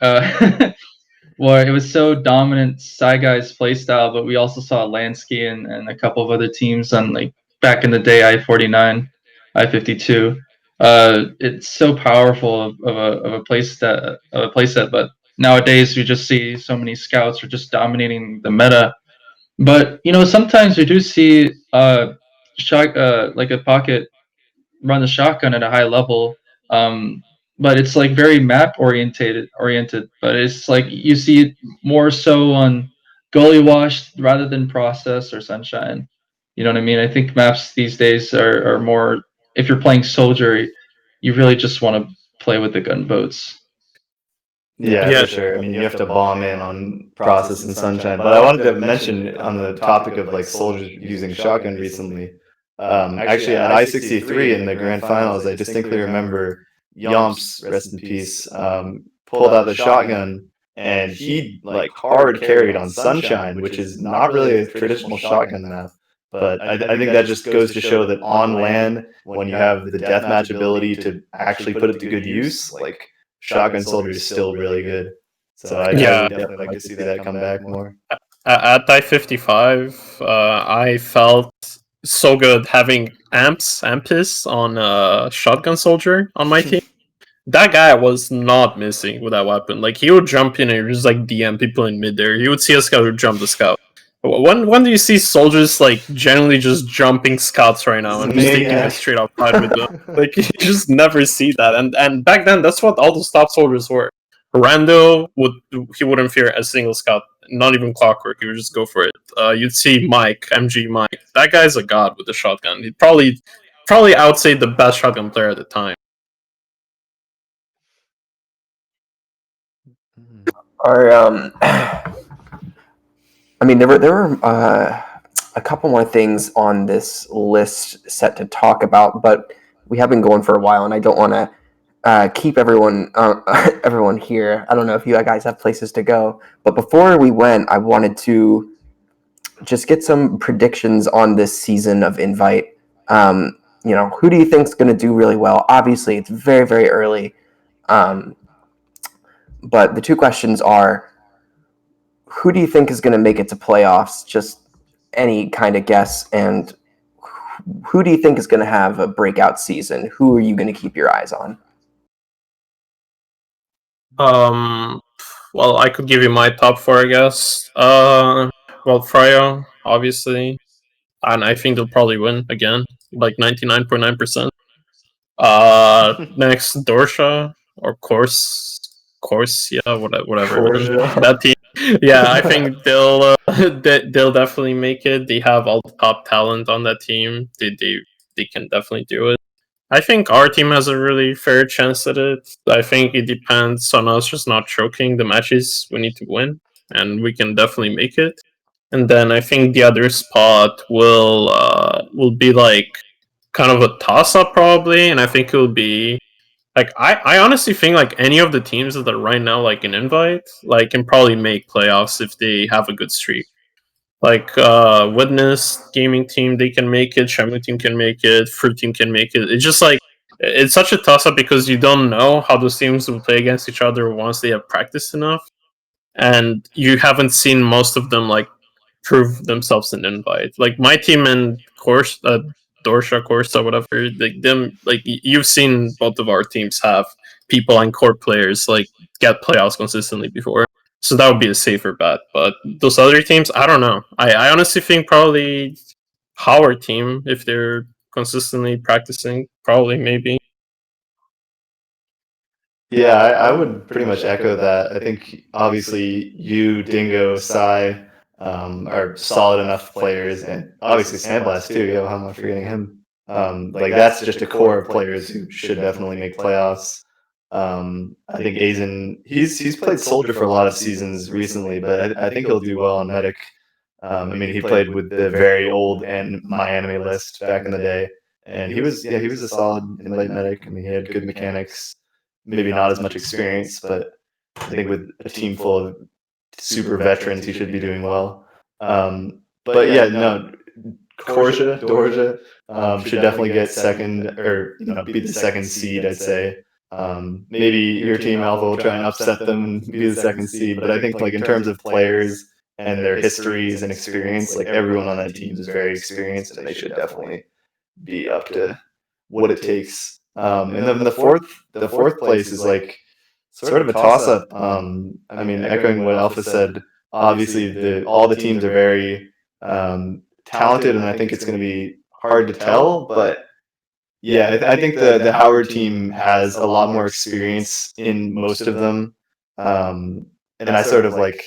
S2: Where it was so dominant Guy's playstyle, but we also saw Lansky and a couple of other teams on like back in the day, I-49, I-52. It's so powerful of a playset, but nowadays we just see so many scouts are just dominating the meta. But sometimes we do see like a pocket run the shotgun at a high level, but it's like very map oriented. But it's like you see it more so on goalie wash rather than process or sunshine. You know what I mean? I think maps these days are more. If you're playing soldier, you really just want to play with the gunboats.
S4: Yeah, for sure. I mean, you have to bomb in on process and sunshine. But I wanted to mention on the topic of like soldiers using shotgun recently. Actually, at I-63 in the grand finals, I distinctly remember Yomps, rest in peace, pulled out the shotgun and he like hard carried on sunshine, which is not really a traditional shotgun map. But I think that just goes to show that on LAN, when you have the deathmatch ability to actually put it to good use, like shotgun soldier is still really good. So I would definitely like to see that come back more.
S3: At I-55, I felt so good having Ampis on Shotgun Soldier on my team. That guy was not missing with that weapon. Like, he would jump in and just like DM people in mid there. He would see a scout or jump the scout. When do you see soldiers like generally just jumping scouts right now and just taking a straight up fight with them? Like, you just never see that. And back then, that's what all those top soldiers were. Rando wouldn't fear a single scout, not even Clockwork. He would just go for it. You'd see Mike, MG Mike. That guy's a god with the shotgun. He'd probably outsay the best shotgun player at the time.
S1: I mean, there were a couple more things on this list set to talk about, but we have been going for a while, and I don't want to keep everyone everyone here. I don't know if you guys have places to go, but before we went, I wanted to just get some predictions on this season of Invite. Who do you think is going to do really well? Obviously, it's very, very early. But the two questions are, who do you think is going to make it to playoffs? Just any kind of guess. And who do you think is going to have a breakout season? Who are you going to keep your eyes on?
S3: Well, I could give you my top four, I guess. Fryo, obviously. And I think they'll probably win again, like 99.9%. Next, Dorsha, or Course, yeah, whatever.
S4: Corsha.
S3: That team. Yeah, I think they'll they'll definitely make it. They have all the top talent on that team. They can definitely do it. I think our team has a really fair chance at it. I think it depends on us just not choking the matches we need to win, and we can definitely make it. And then I think the other spot will be like kind of a toss up probably, and I think it will be like I honestly think like any of the teams that are right now like an invite like can probably make playoffs if they have a good streak. Like Witness gaming team, they can make it. Shamu team can make it. Fruit team can make it. It's just like it's such a toss up because you don't know how those teams will play against each other once they have practiced enough, and you haven't seen most of them like prove themselves in invite. Like my team and course, Dorsha, Corsa, whatever. Like them, like you've seen both of our teams have people and core players like get playoffs consistently before. So that would be a safer bet. But those other teams, I don't know. I honestly think probably Howard team, if they're consistently practicing, probably maybe.
S4: Yeah, I would pretty much echo that. I think obviously you, Dingo, Sai are solid enough players, and obviously Sandblast too. Yo, how am I forgetting him? Like that's just a core of players who should definitely make playoffs. I think Aizen, he's played Soldier for a lot of seasons recently, but I think he'll do well on Medic. I mean, he played with the very old and my anime list back in the day, and he was a solid invite medic. I mean, he had good mechanics, maybe not as much experience, but I think with a team full of super veterans, he should be doing well. But yeah, no, Dorja should definitely get second or be the second seed. I'd say. Maybe your team Alpha will try and upset them and be the second seed, but I think like in terms of players and their histories and experience, like everyone on that team is very experienced, and they should definitely be up to what it takes. And then the fourth place is like sort of a toss up. I mean, echoing what Alpha said, obviously all the teams are very talented, and I think it's going to be hard to tell. But yeah, I think the Howard team has a lot more experience in most of them, and I sort of like.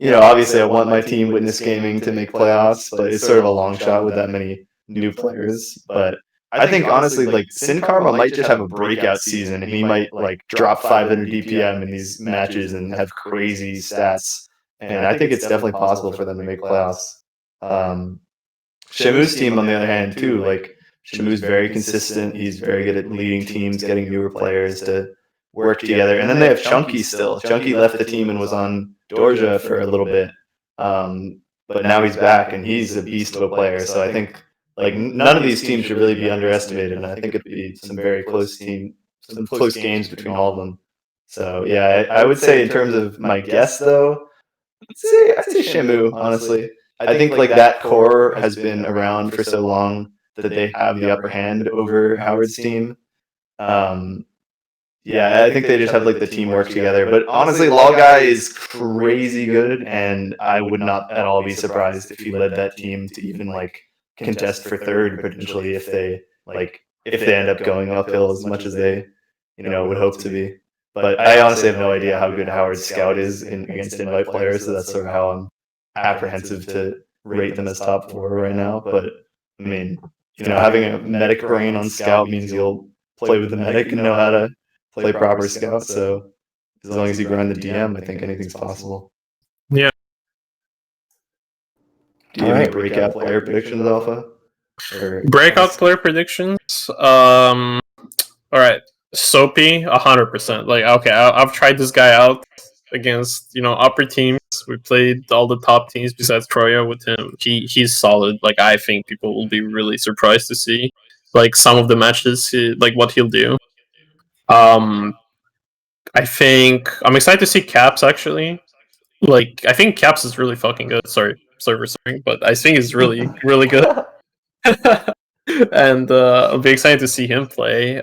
S4: Obviously, I want my team Witness Gaming to make playoffs, but it's sort of a long shot with that many new players. But I think honestly, like Sin Karma might just have a breakout season, and he might like drop 500 DPM in these matches and have crazy stats. And I think it's definitely possible for them to make playoffs. Shamu's team, on the other hand, too, like Shamu's very consistent. He's very good at leading teams, getting newer players to work together. And then they have Chunky still. Chunky left the team and was on Dorja for a little bit, but now he's back and he's a beast of a player. So I think like none of these teams should really be underestimated, and I think it'd be some very some close games between all of them. So yeah, I would say in terms of my guess though, I'd say Shamu, honestly. I think like that core has been around for so long that they have the upper hand over Howard's team. Yeah, I think they just have like the teamwork together. But honestly, Law Guy is crazy good, and I would not at all be surprised if he led that team to even like contest for third potentially if they end up going uphill as much as they would hope to be. But I honestly have no idea how good Howard's scout is against invite players, so that's sort of how I'm apprehensive to rate them as top four right now. But I mean, having a medic brain on scout means you'll play with the medic and know how to play proper scout. So as long as you grind the DM, I think anything's possible.
S3: Yeah.
S4: Do you have any breakout player predictions, Alpha?
S3: Breakout player predictions. All right. Soapy, 100%. Like, okay, I've tried this guy out against upper teams. We played all the top teams besides Troya with him. He's solid. Like, I think people will be really surprised to see like some of the matches, like what he'll do. I think I'm excited to see Caps actually. Like, I think Caps is really fucking good. Sorry for saying, but I think he's really really good. And I'll be excited to see him play.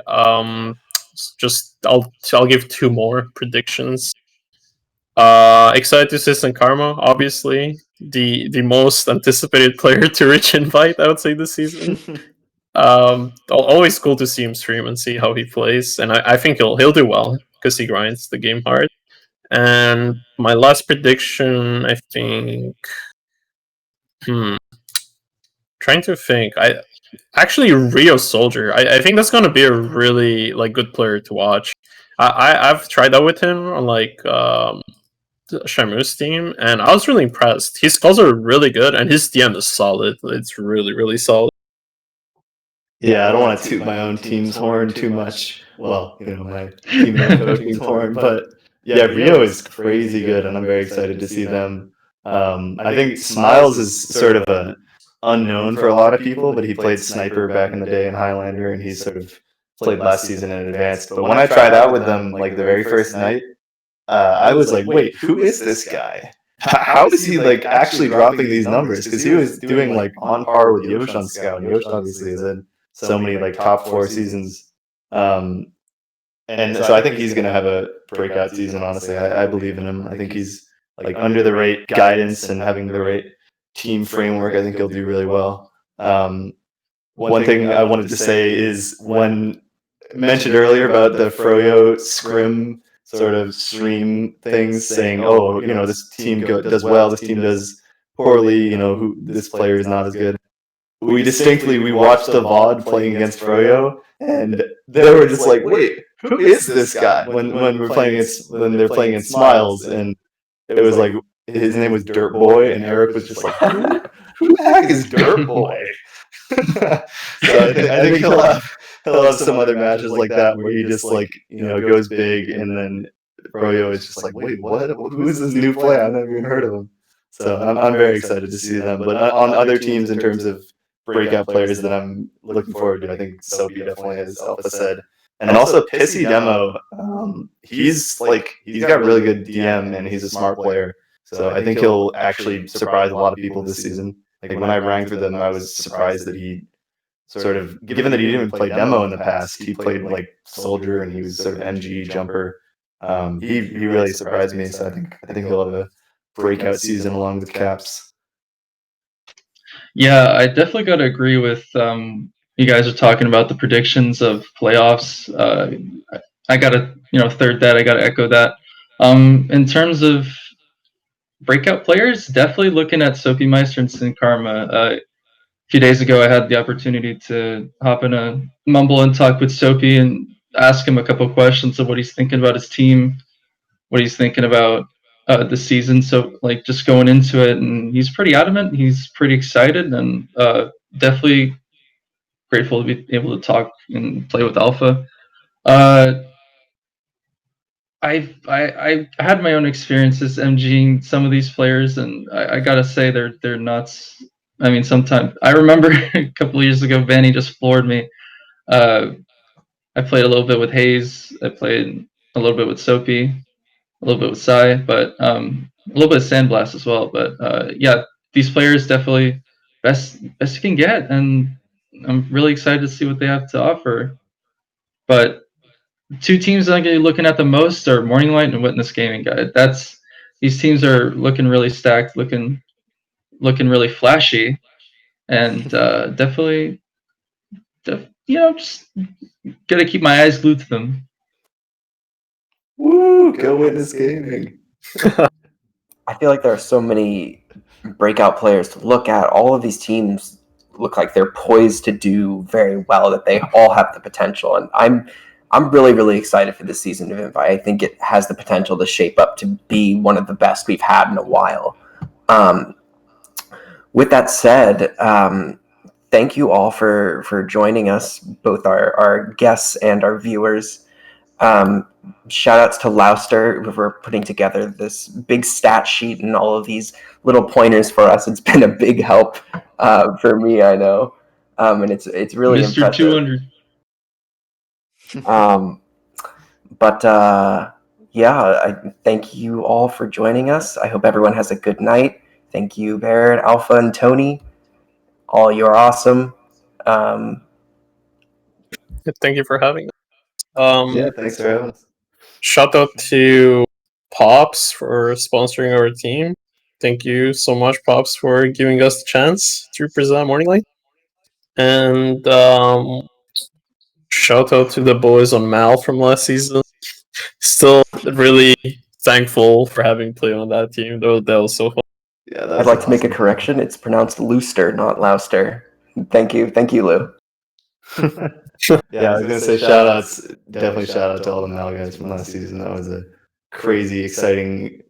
S3: Just I'll give two more predictions. Excited to see Sin Karma, obviously the most anticipated player to reach invite, I would say, this season. Always cool to see him stream and see how he plays, and I think he'll do well because he grinds the game hard. And my last prediction, I think, trying to think, actually Rio Soldier. I think that's gonna be a really like good player to watch. I've tried out with him on like Shamu's team, and I was really impressed. His calls are really good, and his DM is solid. It's really, really solid.
S4: Yeah, I don't want to toot my own team's horn too much. Well, my teammate coaching's horn, but yeah, Rio is crazy good, and I'm very excited to see them. I think Smiles is sort of a unknown for a lot of people, but he played Sniper back in the day in Highlander, and he's sort of played last season in advance. But when I tried out with them, like the very first night, I was like, wait, who is this guy? How is he like actually dropping these numbers? Because he was doing like on par with Yosh on Scout. And Yosh obviously is in so many like top 4 seasons. And so I think he's going to have a breakout season, honestly. I believe in him. I think he's like under the right guidance and having the right team framework. I think he'll do really well. One thing I wanted to say is when mentioned earlier about the Froyo scrim sort of stream things saying, oh, this team does well, this team does poorly, this player is not as good. We watched the VOD playing against Froyo, and they were just like, wait, who is this guy? When they're playing against Smiles, and it was like his name was Dirt Boy, and Eric was just like, who the heck is Dirt Boy? So I think he'll have some other matches like that where he just like goes big, and then Froyo is just like, wait, what? Who is this new player? I've never even heard of him. So I'm very excited to see them. But on other teams, in terms of breakout players that I'm looking forward to, I think Soapy definitely, as Alpha said, and also Pissy Demo. He's got really good DM, and he's a smart player. So I think he'll actually surprise a lot of people this season. Like when I rang for them, I was surprised that he sort of, given that he didn't even play demo in the past, he played like Soldier, and he was sort of MG jumper. He really surprised me. So I think he'll have a breakout season along with Caps.
S2: Yeah, I definitely got to agree with you guys are talking about the predictions of playoffs. I got to third that. I got to echo that. In terms of breakout players, definitely looking at Soapy Meister and Sin Karma. A few days ago, I had the opportunity to hop in a mumble and talk with Soapy and ask him a couple of questions of what he's thinking about his team, what he's thinking about the season. So like just going into it, and he's pretty adamant. He's pretty excited, and definitely grateful to be able to talk and play with Alpha. I had my own experiences MGing some of these players, and I gotta say they're nuts. I mean, sometimes I remember a couple of years ago, Vanny just floored me. I played a little bit with Hayes. I played a little bit with Soapy, a little bit with Sai, but a little bit of Sandblast as well. But yeah, these players definitely best you can get, and I'm really excited to see what they have to offer. But two teams I'm going to be looking at the most are Morning Light and Witness Gaming Guide. These teams are looking really stacked, looking really flashy, and definitely, just got to keep my eyes glued to them.
S4: Woo! Go Witness Gaming.
S1: I feel like there are so many breakout players to look at. All of these teams look like they're poised to do very well, that they all have the potential. And I'm really, really excited for this season of Invite. I think it has the potential to shape up to be one of the best we've had in a while. With that said, thank you all for joining us, both our guests and our viewers. Shout outs to Louster for putting together this big stat sheet and all of these little pointers for us. It's been a big help for me, I know, and it's really
S2: Mr.
S1: impressive.
S2: 200.
S1: But yeah, I thank you all for joining us. I hope everyone has a good night. Thank you, Barrett, Alpha, and Tony. All you're awesome.
S3: Thank you for having us.
S4: Yeah, thanks for having us.
S3: Shout out to Pops for sponsoring our team. Thank you so much, Pops, for giving us the chance to represent Morning Light. And shout out to the boys on Mal from last season. Still really thankful for having played on that team, though. That was so fun.
S4: Yeah, that
S1: I'd
S4: was
S1: like to make a
S4: awesome.
S1: correction. It's pronounced Looster, not Louster. Thank you, Lou.
S4: Yeah, I was gonna say shout outs, definitely shout out to all the Mal guys from last season. That was a crazy, exciting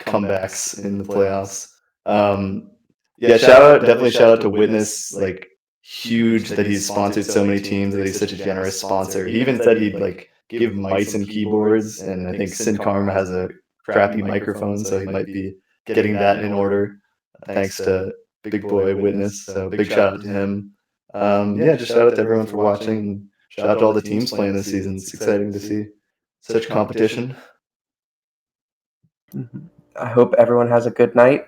S4: comebacks in the playoffs. Yeah, definitely shout out to Witness, like huge that he's sponsored so many teams, that he's such a generous sponsor. He even said he'd like give mice and keyboards, and I think Sin Karma has a crappy microphone, so he might be getting that in order. Thanks to Big Boy Witness. So big shout out to him. Yeah, just shout out to everyone for watching. Shout out to all the teams playing this season. It's exciting to see such competition.
S1: I hope everyone has a good night,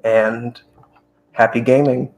S1: and happy gaming.